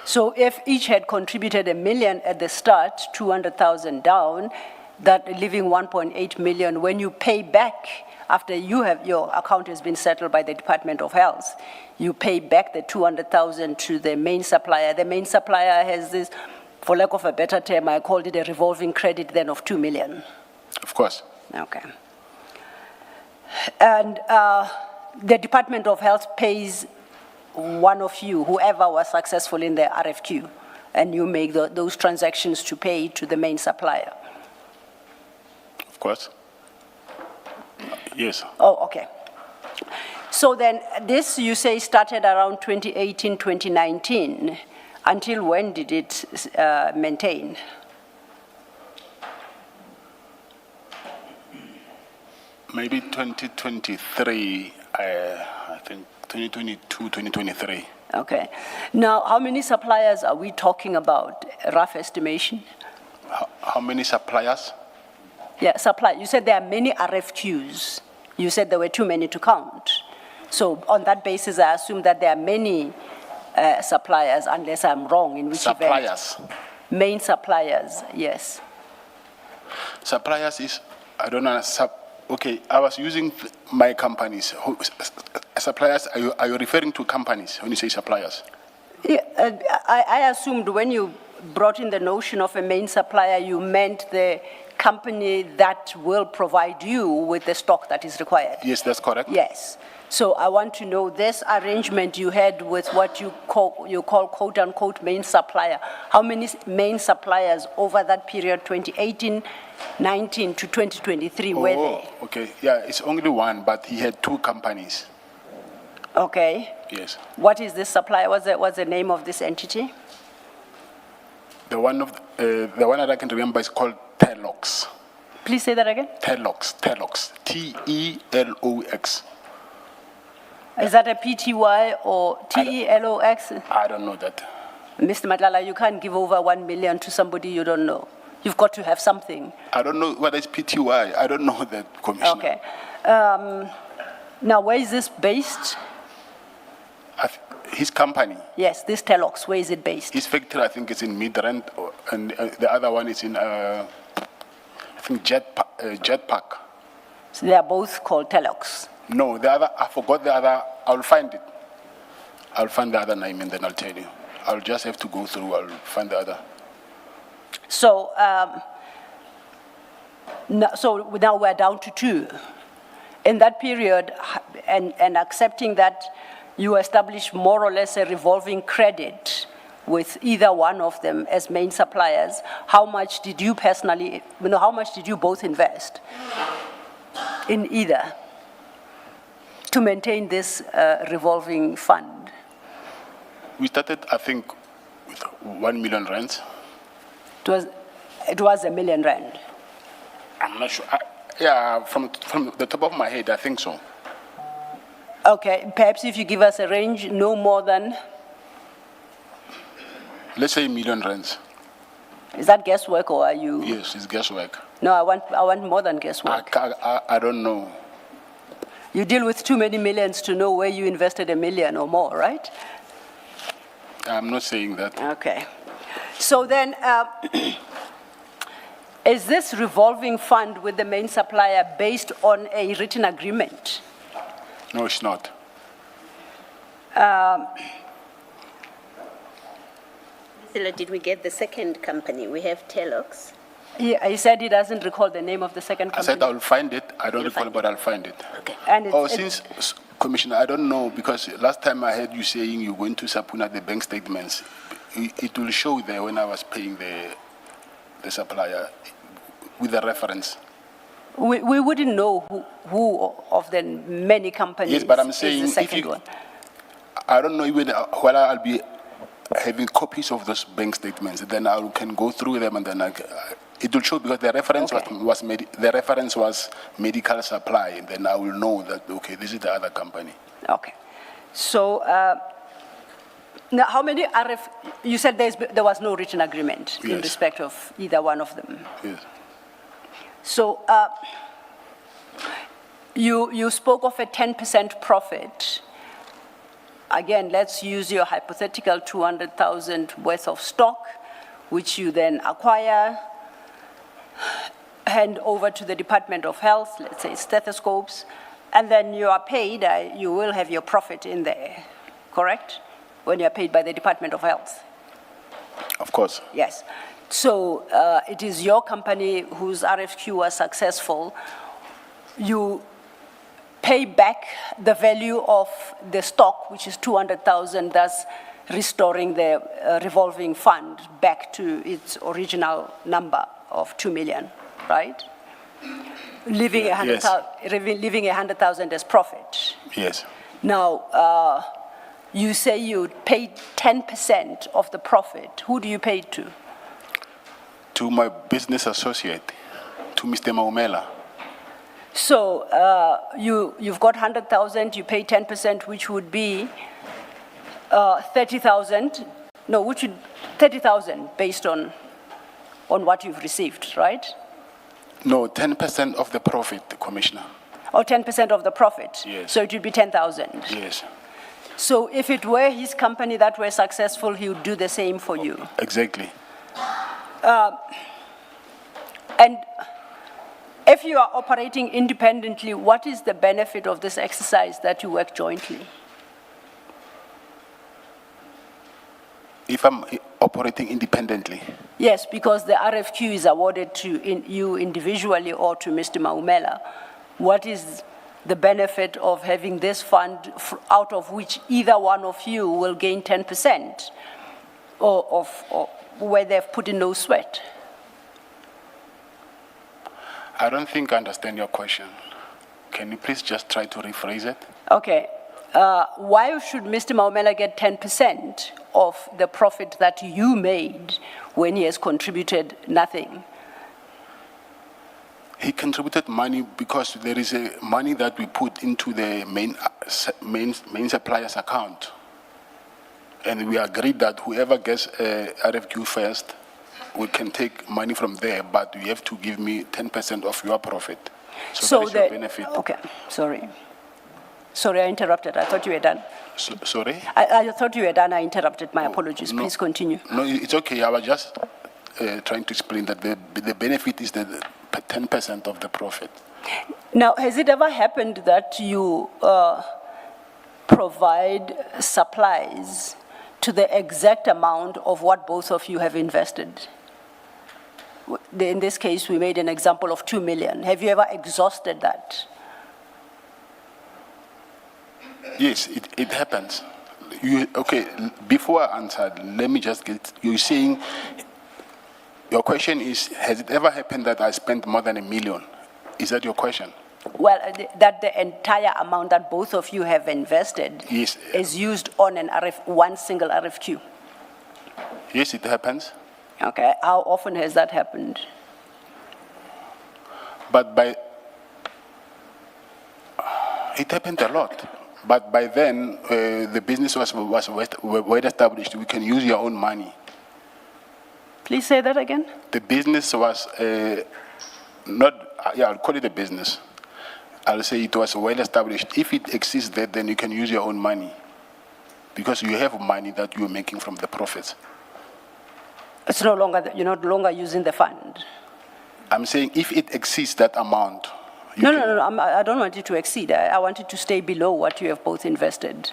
So if each had contributed 1 million at the start, 200,000 down, that leaving 1.8 million, when you pay back after your account has been settled by the Department of Health, you pay back the 200,000 to the main supplier. The main supplier has this for lack of a better term, I called it a revolving credit then of 2 million. Of course. Okay. And the Department of Health pays one of you, whoever was successful in the RFQ, and you make those transactions to pay to the main supplier. Of course. Yes. Oh, okay. So then this, you say, started around 2018, 2019. Until when did it maintain? Maybe 2023, I think 2022, 2023. Okay. Now, how many suppliers are we talking about? A rough estimation? How many suppliers? Yeah, supply. You said there are many RFQs. You said there were too many to count. So on that basis, I assume that there are many suppliers, unless I'm wrong, in which Suppliers. event? Main suppliers, yes. Suppliers is, I don't know, okay, I was using my companies. Suppliers, are you referring to companies when you say suppliers? Yeah, I assumed when you brought in the notion of a main supplier, you meant the company that will provide you with the stock that is required. Yes, that's correct. Yes. So I want to know this arrangement you had with what you call quote unquote main supplier. How many main suppliers over that period, 2018, 19 to 2023, were there? Okay. Yeah, it's only one, but he had two companies. Okay. Yes. What is this supplier? What's the name of this entity? The one that I can remember is called Telox. Please say that again. Telox. Telox. Is that a PTY or TELOX? I don't know that. Mr. Matlala, you can't give over 1 million to somebody you don't know. You've got to have something. I don't know what is PTY. I don't know that, Commissioner. Okay. Now, where is this based? His company, Yes, this Telox, where is it based? his factory, I think, is in Midrand, and the other one is in, I think, Jetpack. So they are both called Telox. No, the other, I forgot the other. I'll find it. I'll find the other name and then I'll tell you. I'll just have to go through. I'll find the other. So, so now we're down to two. In that period, and accepting that you establish more or less a revolving credit with either one of them as main suppliers, how much did you personally, how much did you both invest in either to maintain this revolving fund? We started, I think, with 1 million rands. It was R1 million. I'm not sure. Yeah, from the top of my head, I think so. Okay, perhaps if you give us a range, no more than, Let's say 1 million rands. is that guesswork or are you? Yes, it's guesswork. No, I want more than guesswork. I don't know. You deal with too many millions to know where you invested $1 million or more, right? I'm not saying that. Okay. So then, is this revolving fund with the main supplier based on a written agreement? No, it's not. Priscilla, did we get the second company? We have Telox. He said he doesn't recall the name of the second I company. said I'll find it. I don't You'll recall, find but I'll find it. Okay. And Commissioner, I don't know, because last time I heard you saying you went to Sapuna, the bank statements. It will show there when I was paying the supplier with the reference. we wouldn't know who of the many companies Yes, but I'm is saying the if second you, one. I don't know even whether I'll be having copies of those bank statements. Then I can go through them and then it will show, because the reference the reference was medical supply, and then I will know that okay, this is the other company. Okay. So now, how many you said there was no written agreement in Yes. respect of either one of them. Yes. So you spoke of a 10% profit. Again, let's use your hypothetical 200,000 worth of stock, which you then acquire, hand over to the Department of Health, let's say stethoscopes, and then you are paid, you will have your profit in there, correct? When you are paid by the Department of Health. Of course. Yes. So it is your company whose RFQ was successful. You pay back the value of the stock, which is 200,000, thus restoring the revolving fund back to its original number of 2 million, right? Leaving Yes. 100,000 as profit. Yes. Now, you say you paid 10% of the profit. Who do you pay to? To my business associate, to Mr. Maumela. So you've got 100,000, you pay 10%, which would be 30,000. No, which would 30,000 based on what you've received, right? No, 10% of the profit, Commissioner. Or 10% of the profit. Yes. So it would be 10,000. Yes, So if it were his company that were successful, he would do the same for you. exactly. And if you are operating independently, what is the benefit of this exercise that you work jointly? If I'm operating independently, Yes, because the RFQ is awarded to you individually or to Mr. Maumela. What is the benefit of having this fund out of which either one of you will gain 10% or where they've put in no sweat? I don't think I understand your question. Can you please just try to rephrase it? Okay. Why should Mr. Maumela get 10% of the profit that you made when he has contributed nothing? He contributed money because there is a money that we put into the main supplier's account. And we agreed that whoever gets RFQ first, we can take money from there, but you have to give me 10% of your profit. So that is your benefit. Okay, sorry. Sorry, I interrupted. I thought you were done. Sorry? I thought you were done. I interrupted. My apologies. Please continue. No, it's okay. I was just trying to explain that the benefit is the 10% of the profit. Now, has it ever happened that you provide supplies to the exact amount of what both of you have invested? In this case, we made an example of 2 million. Have you ever exhausted that? Yes, it happens. Okay, before I answered, let me just get, you're saying, your question is, has it ever happened that I spent more than 1 million? Is that your question? Well, that the entire amount that both of you have invested Yes. is used on one single RFQ. Yes, it happens. Okay, how often has that happened? But it happened a lot. But by then, the business was well established. We can use your own money. Please say that again. The business was I'll call it a business. I'll say it was well established. If it exceeds that, then you can use your own money. Because you have money that you're making from the profits. It's no longer, you're no longer using the fund. I'm saying if it exceeds that amount. No, I don't want it to exceed. I want it to stay below what you have both invested.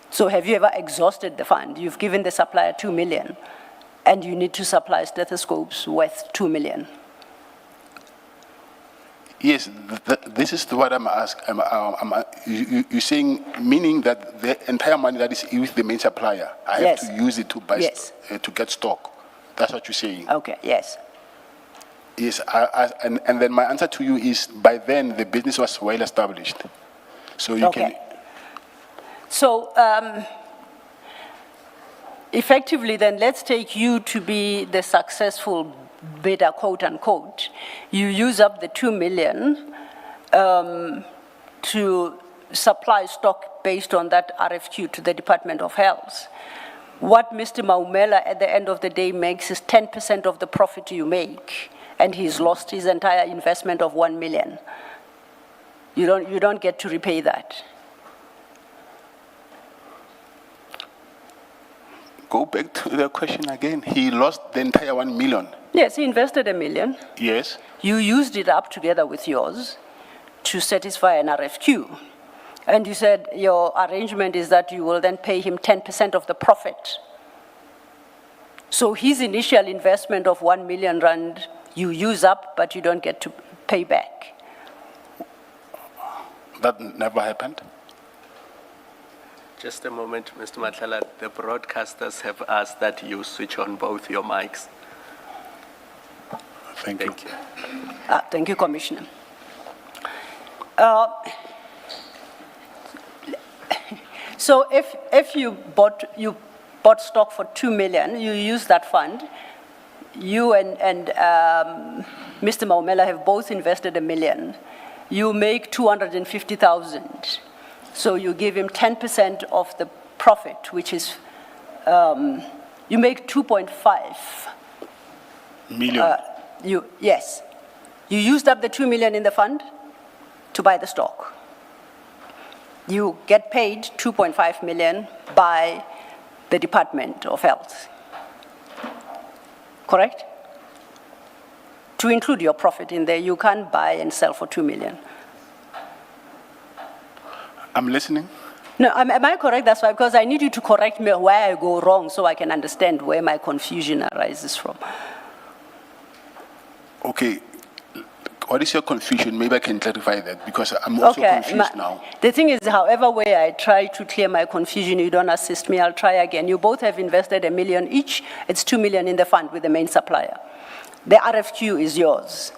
So have you ever exhausted the fund? You've given the supplier 2 million, and you need to supply stethoscopes worth 2 million. Yes, this is what I'm asking. You're saying, meaning that the entire money that is with the main supplier, I have Yes. to use it to buy, Yes. To get stock. That's what you're saying. Okay, yes. Yes, and then my answer to you is, by then the business was well established. So you Okay. So effectively then, let's take you to be the successful bidder, quote unquote. You use up the 2 million to supply stock based on that RFQ to the Department of Health. What Mr. Maumela at the end of the day makes is 10% of the profit you make, and he's lost his entire investment of 1 million. You don't get to repay that. Go back to the question again. He lost the entire 1 million. Yes, he invested 1 million. Yes. You used it up together with yours to satisfy an RFQ. And you said your arrangement is that you will then pay him 10% of the profit. So his initial investment of 1 million rand, you use up, but you don't get to pay back. That never happened? Just a moment, Mr. Matlala. The broadcasters have asked that you switch on both your mics. Thank you. Thank you. Thank you, Commissioner. So if you bought stock for 2 million, you use that fund, you and Mr. Maumela have both invested 1 million, you make 250,000. So you give him 10% of the profit, which is, you make 2.5. Million. Yes. You used up the 2 million in the fund to buy the stock. You get paid 2.5 million by the Department of Health. Correct? To include your profit in there, you can't buy and sell for 2 million. I'm listening. No, am I correct? That's why, because I need you to correct me where I go wrong so I can understand where my confusion arises from. Okay. What is your confusion? Maybe I can clarify that because I'm also confused now. The thing is, however way I try to clear my confusion, you don't assist me, I'll try again. You both have invested 1 million each. It's 2 million in the fund with the main supplier. The RFQ is yours.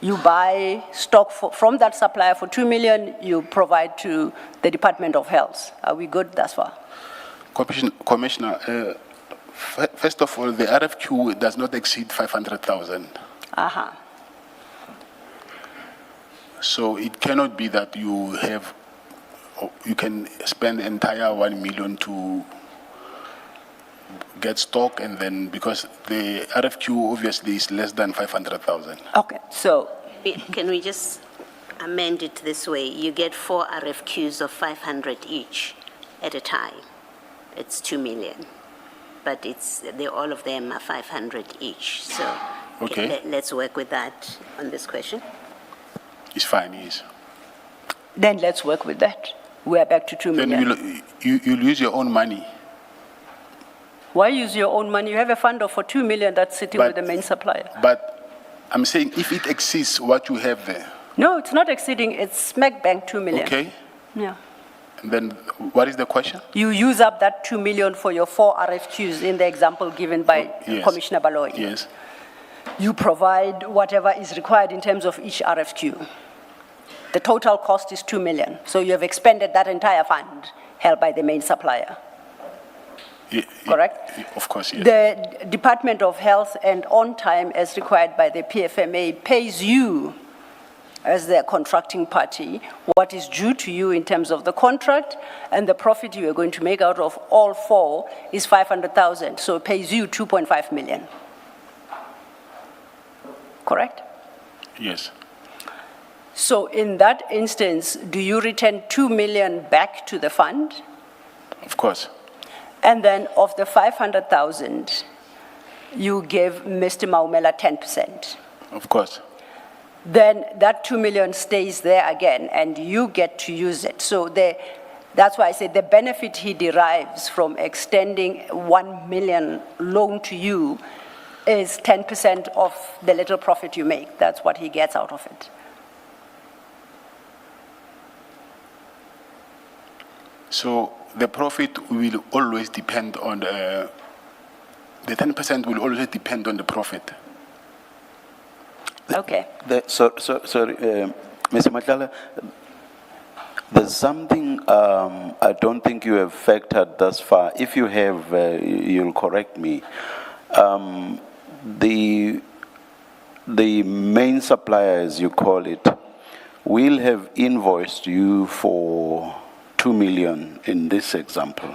You buy stock from that supplier for 2 million, you provide to the Department of Health. Are we good thus far? Commissioner, first of all, the RFQ does not exceed 500,000. Uh-huh. So it cannot be that you can spend the entire 1 million to get stock, and then because the RFQ obviously is less than 500,000. Okay, so Can we just amend it this way? You get 4 RFQs of 500 each at a time. It's 2 million. But all of them are 500 each. So Okay. Let's work with that on this question. It's fine, yes. then let's work with that. We're back to 2 million. Then you'll use your own money. Why use your own money? You have a fund of for 2 million that's sitting But- with the main supplier. But I'm saying if it exceeds what you have there, No, it's not exceeding, it's smack bang 2 million. okay? Yeah. Then what is the question? You use up that 2 million for your 4 RFQs in the example given by Yes. Commissioner Baloyi. Yes. You provide whatever is required in terms of each RFQ. The total cost is 2 million. So you have expended that entire fund held by the main supplier. Correct? Of course, yes. The Department of Health and on time as required by the PFMA pays you as the contracting party what is due to you in terms of the contract, and the profit you are going to make out of all 4 is 500,000. So it pays you 2.5 million. Correct? Yes. So in that instance, do you return 2 million back to the fund? Of course. And then of the 500,000, you give Mr. Maumela 10%. Of course. Then that 2 million stays there again, and you get to use it. So that's why I said the benefit he derives from extending 1 million loan to you is 10% of the little profit you make. That's what he gets out of it. So the profit will always depend on the 10% will always depend on the profit. Okay. Sorry, Mr. Matlala, there's something I don't think you have factored thus far. If you have, you'll correct me. The main supplier, as you call it, will have invoiced you for 2 million in this example.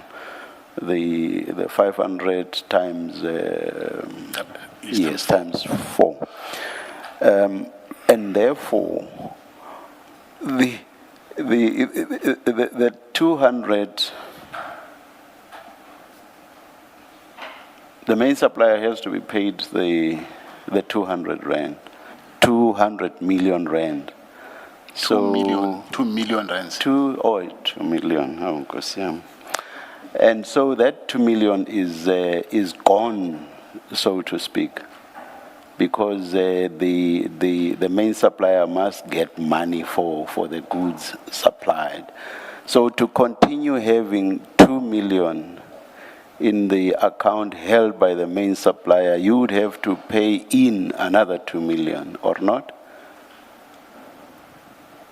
The 500 times, yes, times 4. And therefore, the 200, the main supplier has to be paid the 200 rand, 200 million rand. So 2 million rands. 2 million, oh, gosh, yeah. And so that 2 million is gone so to speak, because the main supplier must get money for the goods supplied. So to continue having 2 million in the account held by the main supplier, you would have to pay in another 2 million, or not?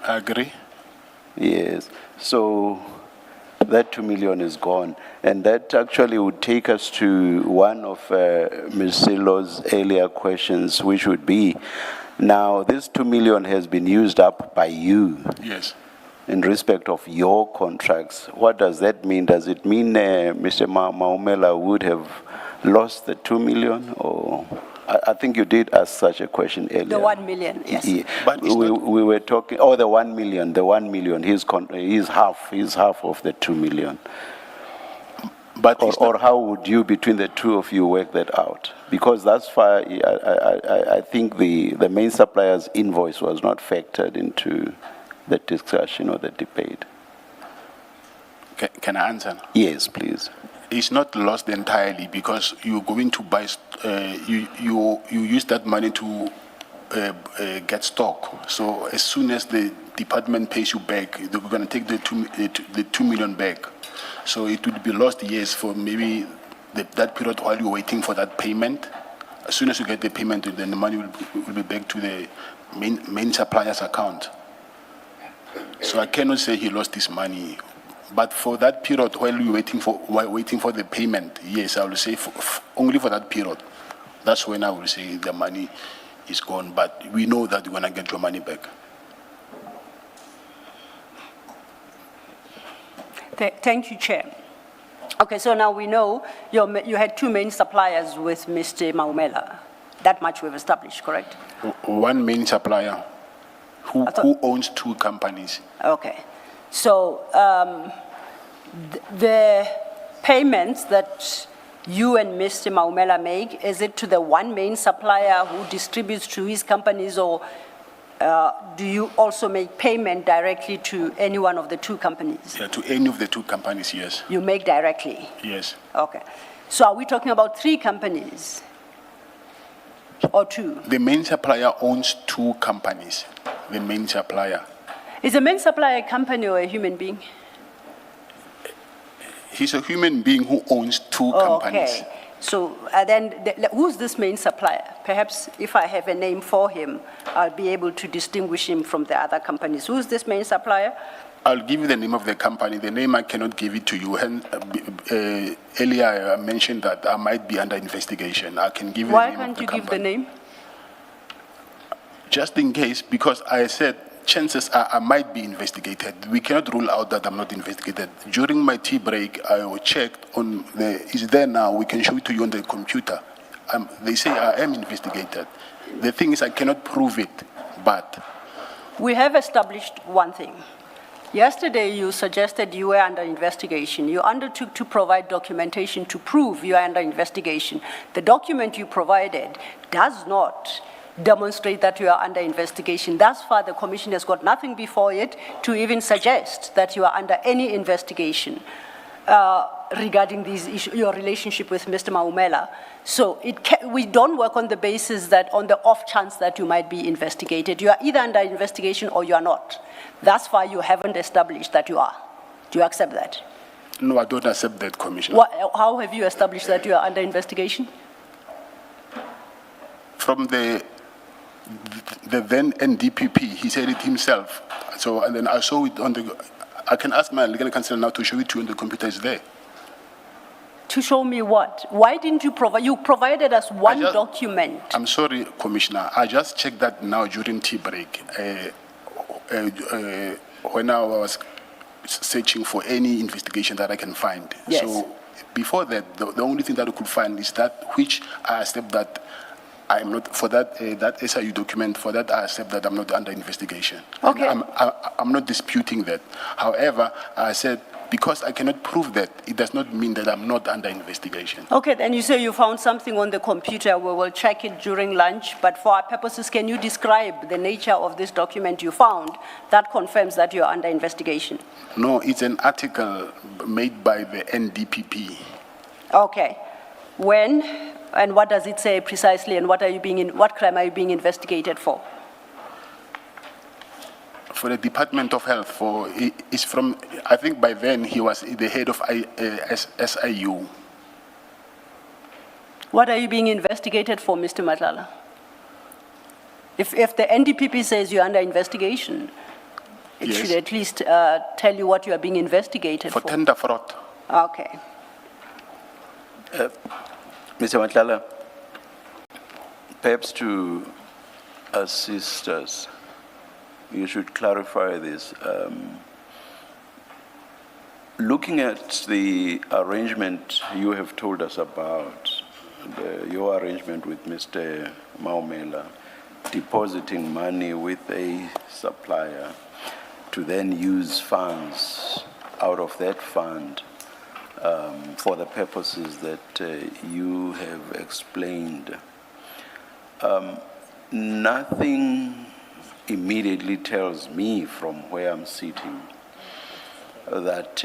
I agree. Yes. So that 2 million is gone. And that actually would take us to one of Ms. Silo's earlier questions, which would be, now this 2 million has been used up by you. Yes. In respect of your contracts. What does that mean? Does it mean Mr. Maumela would have lost the 2 million? Or I think you did ask such a question earlier. The 1 million, yes. Yeah. But it's we not- were talking, the 1 million, he's half of the 2 million. But it's Or not- how would you, between the two of you, work that out? Because that's far, I think the main supplier's invoice was not factored into the discussion or the debate. Can I answer? Yes, please. It's not lost entirely because you're going to buy, you use that money to get stock. So as soon as the department pays you back, they're going to take the 2 million back. So it would be lost, yes, for maybe that period while you're waiting for that payment. As soon as you get the payment, then the money will be back to the main supplier's account. So I cannot say he lost his money, but for that period while waiting for the payment, yes, I will say only for that period. That's when I will say the money is gone. But we know that you're gonna get your money back. Thank you, Chair. Okay, so now we know you had 2 main suppliers with Mr. Maumela. That much we've established, correct? One main supplier who owns 2 companies. Okay. So the payments that you and Mr. Maumela make, is it to the one main supplier who distributes to his companies, or do you also make payment directly to any one of the 2 companies? Yeah, to any of the 2 companies, yes. You make directly? Yes. Okay. So are we talking about 3 companies or 2? The main supplier owns 2 companies. The main supplier. Is the main supplier a company or a human being? He's a human being who owns 2 companies. Okay. So then who's this main supplier? Perhaps if I have a name for him, I'll be able to distinguish him from the other companies. Who's this main supplier? I'll give you the name of the company. The name I cannot give it to you. Earlier I mentioned that I might be under investigation. I can give you Why the name of can't the you company. give the name? Just in case, because I said chances are I might be investigated. We cannot rule out that I'm not investigated. During my tea break, I checked on it's there now. We can show it to you on the computer. They say I am investigated. The thing is I cannot prove it, but. We have established one thing. Yesterday, you suggested you were under investigation. You undertook to provide documentation to prove you are under investigation. The document you provided does not demonstrate that you are under investigation. Thus far, the Commission has got nothing before it to even suggest that you are under any investigation regarding these issues, your relationship with Mr. Maumela. So we don't work on the basis that on the off chance that you might be investigated. You are either under investigation or you are not. Thus far, you haven't established that you are. Do you accept that? No, I don't accept that, Commissioner. How have you established that you are under investigation? From the then NDPP, he said it himself. So, and then I saw it on I can ask my legal counsel now to show it to you on the computer, it's there. To show me what? Why didn't you provide? You provided us one document. I'm sorry, Commissioner. I just checked that now during tea break. When I was searching for any investigation that I can find. Yes. So before that, the only thing that I could find is that which I accept that I'm not, for that SIU document, for that I accept that I'm not under investigation. Okay. I'm not disputing that. However, I said, because I cannot prove that, it does not mean that I'm not under investigation. Okay, then you say you found something on the computer. We will check it during lunch. But for our purposes, can you describe the nature of this document you found that confirms that you're under investigation? No, it's an article made by the NDPP. Okay. When And what does it say precisely, and what crime are you being investigated for? For the Department of Health, is from, I think by then he was the head of SIU. What are you being investigated for, Mr. Matlala? If the NDPP says you're under investigation, it Yes. should at least tell you what you are being investigated For for. tender fraud. Okay. Mr. Matlala, perhaps to assist us, you should clarify this. Looking at the arrangement you have told us about, your arrangement with Mr. Maumela, depositing money with a supplier to then use funds out of that fund for the purposes that you have explained. Nothing immediately tells me from where I'm sitting that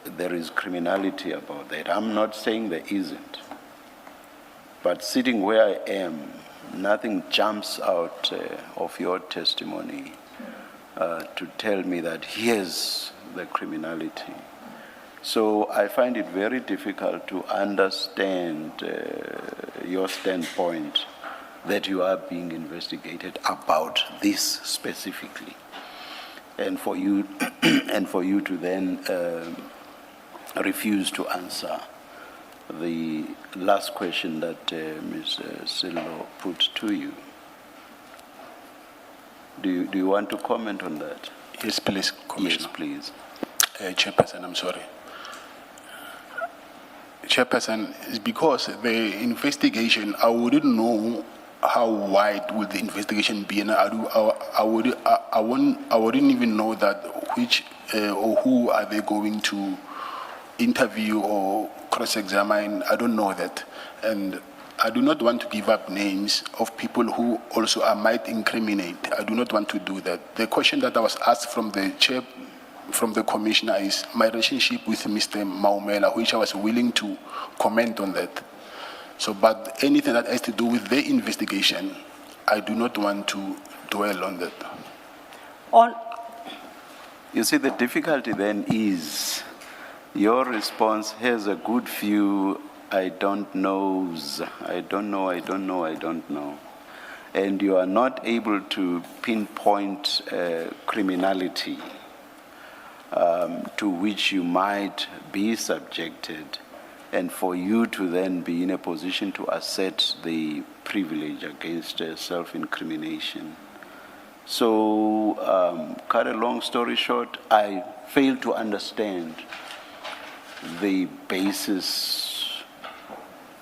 there is criminality about that. I'm not saying there isn't. But sitting where I am, nothing jumps out of your testimony to tell me that here's the criminality. So I find it very difficult to understand your standpoint that you are being investigated about this specifically, and for you to then refuse to answer the last question that Ms. Silo put to you. Do you want to comment on that? Yes, please, Commissioner. Yes, please. Chairperson, I'm sorry. Chairperson, it's because the investigation, I wouldn't know how wide would the investigation be, and I wouldn't even know that which or who are they going to interview or cross-examine. I don't know that, and I do not want to give up names of people who also might incriminate. I do not want to do that. The question that I was asked from the chair, from the commissioner, is my relationship with Mr. Maumela, which I was willing to comment on that. So, but anything that has to do with the investigation, I do not want to dwell on that. You see, the difficulty then is your response has a good few I don't knows. I don't know. And you are not able to pinpoint criminality to which you might be subjected, and for you to then be in a position to assert the privilege against self-incrimination. So, cut a long story short, I fail to understand the basis,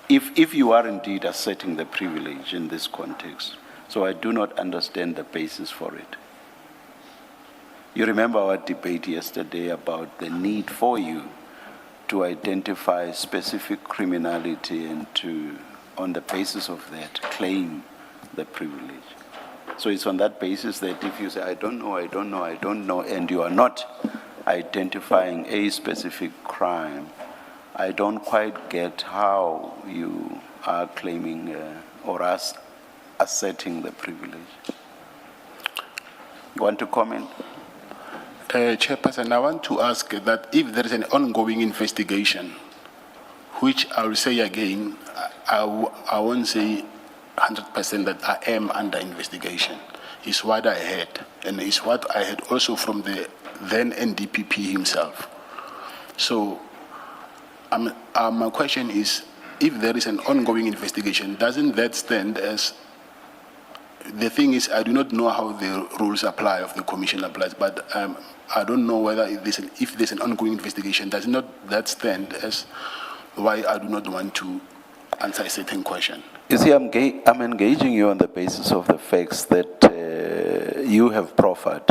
if you are indeed asserting the privilege in this context. So I do not understand the basis for it. You remember our debate yesterday about the need for you to identify specific criminality and to, on the basis of that, claim the privilege. So it's on that basis that if you say, I don't know, and you are not identifying a specific crime, I don't quite get how you are claiming or us asserting the privilege. You want to comment? Chairperson, I want to ask that if there is an ongoing investigation, which I will say again, I won't say 100% that I am under investigation. It's what I heard, and it's what I heard also from the then NDPP himself. So my question is, if there is an ongoing investigation, doesn't that stand as, the thing is, I do not know how the rules apply of the commission applies, but I don't know whether if there's an ongoing investigation, does not that stand as why I do not want to answer a certain question? You see, I'm engaging you on the basis of the facts that you have proffered.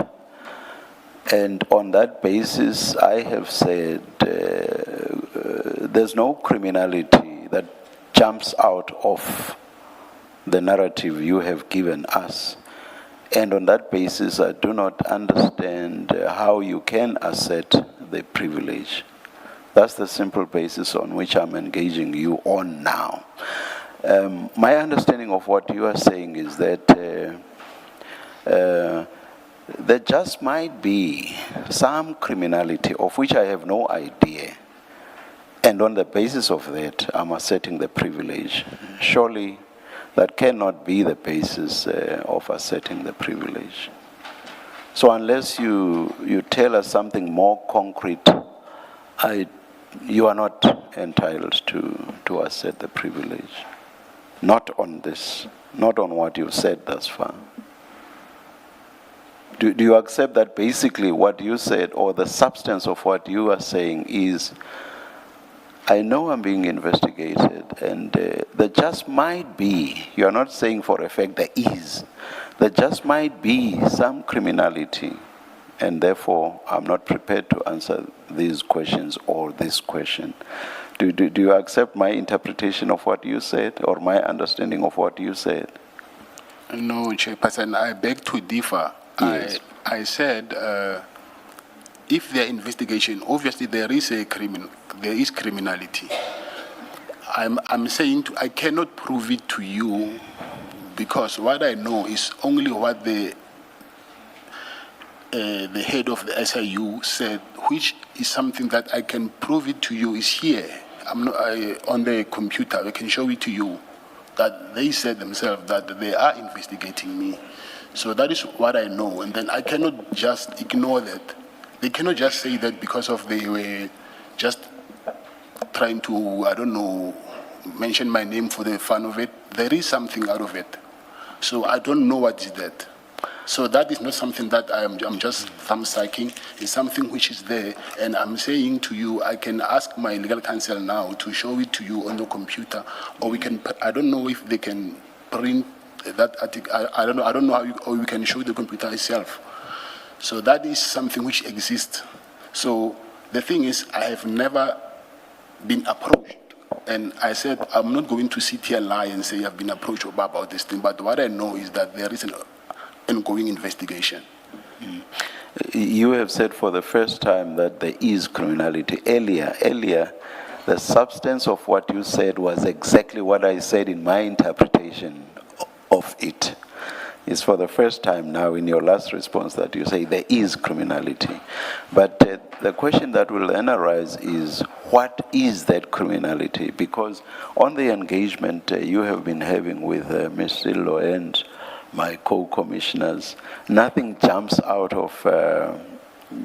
And on that basis, I have said there's no criminality that jumps out of the narrative you have given us. And on that basis, I do not understand how you can assert the privilege. That's the simple basis on which I'm engaging you on now. My understanding of what you are saying is that there just might be some criminality of which I have no idea. And on the basis of that, I'm asserting the privilege. Surely that cannot be the basis of asserting the privilege. So unless you tell us something more concrete, you are not entitled to assert the privilege. Not on this, not on what you've said thus far. Do you accept that basically what you said, or the substance of what you are saying is, I know I'm being investigated, and there just might be, you are not saying for a fact there is, there just might be some criminality, and therefore I'm not prepared to answer these questions or this question. Do you accept my interpretation of what you said, or my understanding of what you said? No, Chairperson, I beg to differ. Yes. I said, if their investigation, obviously there is criminality. I'm saying I cannot prove it to you, because what I know is only what the head of the SIU said, which is something that I can prove it to you is here. I'm not, on the computer, I can show it to you, that they said themselves that they are investigating me. So that is what I know, and then I cannot just ignore that. They cannot just say that because of they were just trying to, I don't know, mention my name for the fun of it. There is something out of it. So I don't know what is that. So that is not something that I'm just thumb-sucking. It's something which is there, and I'm saying to you, I can ask my legal counsel now to show it to you on the computer, or we can, I don't know if they can print that article. I don't know how or we can show the computer itself. So that is something which exists. So the thing is, I have never been approached. And I said, I'm not going to sit here and lie and say I've been approached about this thing, but what I know is that there is an ongoing investigation. You have said for the first time that there is criminality. Earlier, the substance of what you said was exactly what I said in my interpretation of it. It's for the first time now in your last response that you say there is criminality. But the question that will then arise is, what is that criminality? Because on the engagement you have been having with Ms. Sillo and my co-commissioners, nothing jumps out of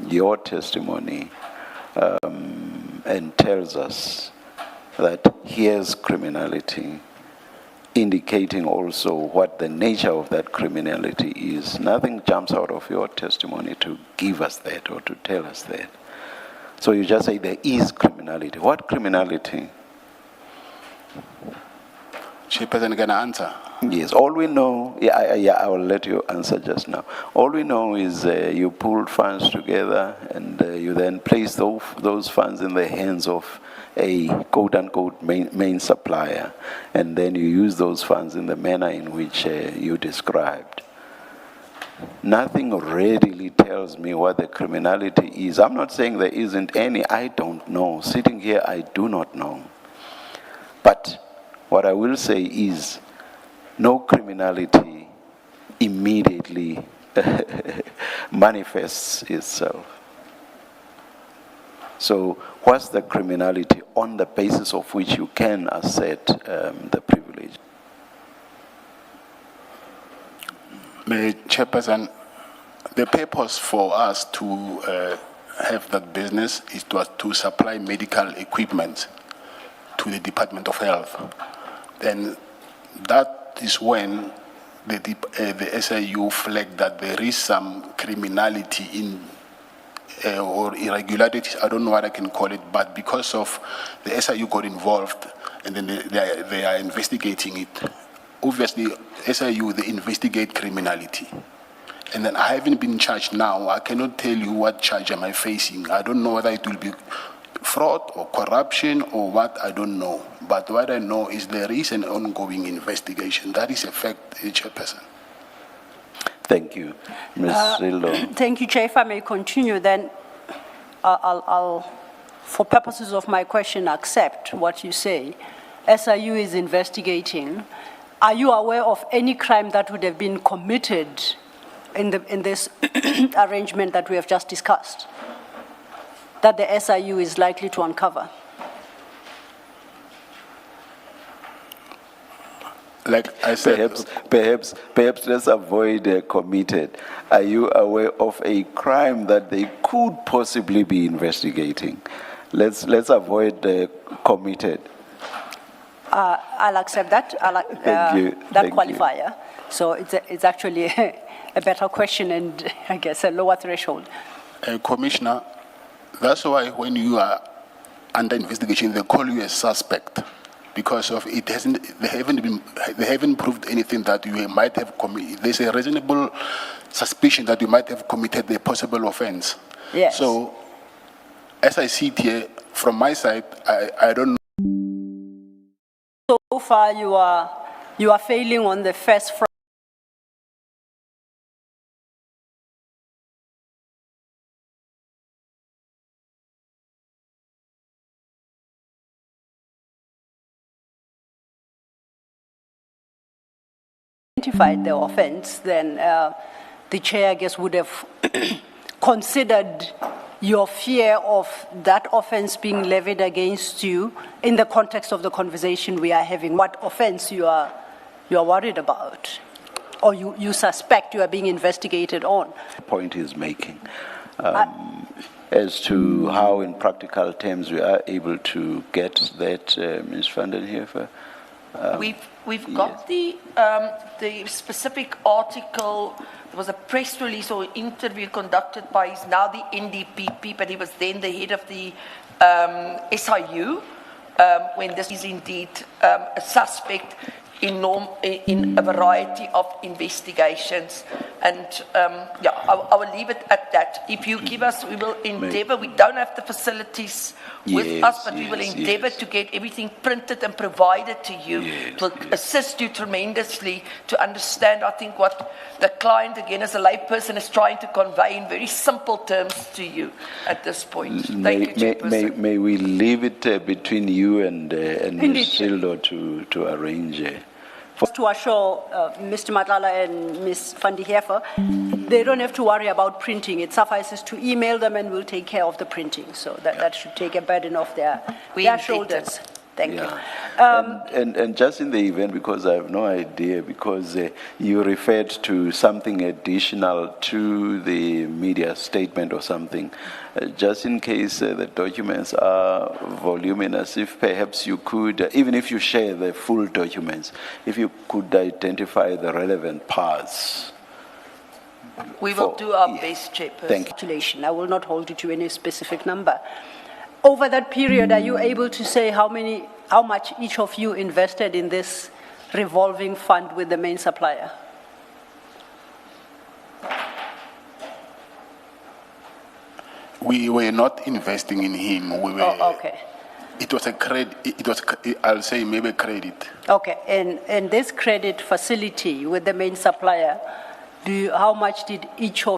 your testimony and tells us that here's criminality, indicating also what the nature of that criminality is. Nothing jumps out of your testimony to give us that or to tell us that. So you just say there is criminality. What criminality? Chairperson, can I answer? Yes, all we know, I will let you answer just now. All we know is you pulled funds together, and you then placed those funds in the hands of a quote-unquote main supplier, and then you use those funds in the manner in which you described. Nothing readily tells me what the criminality is. I'm not saying there isn't any. I don't know. Sitting here, I do not know. But what I will say is, no criminality immediately manifests itself. So what's the criminality on the basis of which you can assert the privilege? Chairperson, the purpose for us to have that business is to supply medical equipment to the Department of Health. Then that is when the SIU flagged that there is some criminality in or irregularities, I don't know what I can call it, but because of the SIU got involved and then they are investigating it. Obviously, SIU, they investigate criminality. And then I haven't been charged now. I cannot tell you what charge am I facing. I don't know whether it will be fraud or corruption or what, I don't know. But what I know is there is an ongoing investigation. That is a fact, Chairperson. Thank you. Ms. Rillo. Thank you, Chair. If I may continue, then I'll, for purposes of my question, accept what you say. SIU is investigating, are you aware of any crime that would have been committed in this arrangement that we have just discussed, that the SIU is likely to uncover? Like I said, Perhaps let's avoid committed. Are you aware of a crime that they could possibly be investigating? Let's avoid committed. I'll accept that. Thank you. That Thank qualifier. So it's actually a better question and I guess a lower threshold. Commissioner, that's why when you are under investigation, they call you a suspect because of it hasn't. They haven't proved anything that you might have committed. There's a reasonable suspicion that you might have committed a possible offense. Yes. So, as I see it here, from my side, I don't know. So far, you are failing on the first front. Identified the offense, then the chair, I guess, would have considered your fear of that offense being levied against you in the context of the conversation we are having. What offense you are worried about, or you suspect you are being investigated on? Point he's making. As to how, in practical terms, we are able to get that, Ms. van den Heever. We've got the specific article. There was a press release or interview conducted by, he's now the NDPP, but he was then the head of the SIU, when this is indeed a suspect in a variety of investigations. And yeah, I will leave it at that. If you give us, we will endeavor. We don't have the facilities with us, but we will endeavor to get everything printed and provided to you. It will assist you tremendously to understand, I think, what the client, again, as a layperson, is trying to convey in very simple terms to you at this point. Thank you, Chairperson. May we leave it between you and Indeed. Ms. Sildo to arrange To assure Mr. Matlala and Ms. van den Heever, they don't have to worry about printing. It suffices to email them and we'll take care of the printing. So that should take a burden off their shoulders. Thank you. And just in the event, because I have no idea, because you referred to something additional to the media statement or something, just in case the documents are voluminous, if perhaps you could, even if you share the full documents, if you could identify the relevant parts. We will do our best, Chairperson. Thank you. I will not hold you to any specific number. Over that period, are you able to say how much each of you invested in this revolving fund with the main supplier? We were not investing in him. We were. Oh, okay. It was a credit. It was. I'll say maybe credit. Okay, and this credit facility with the main supplier, how much did each of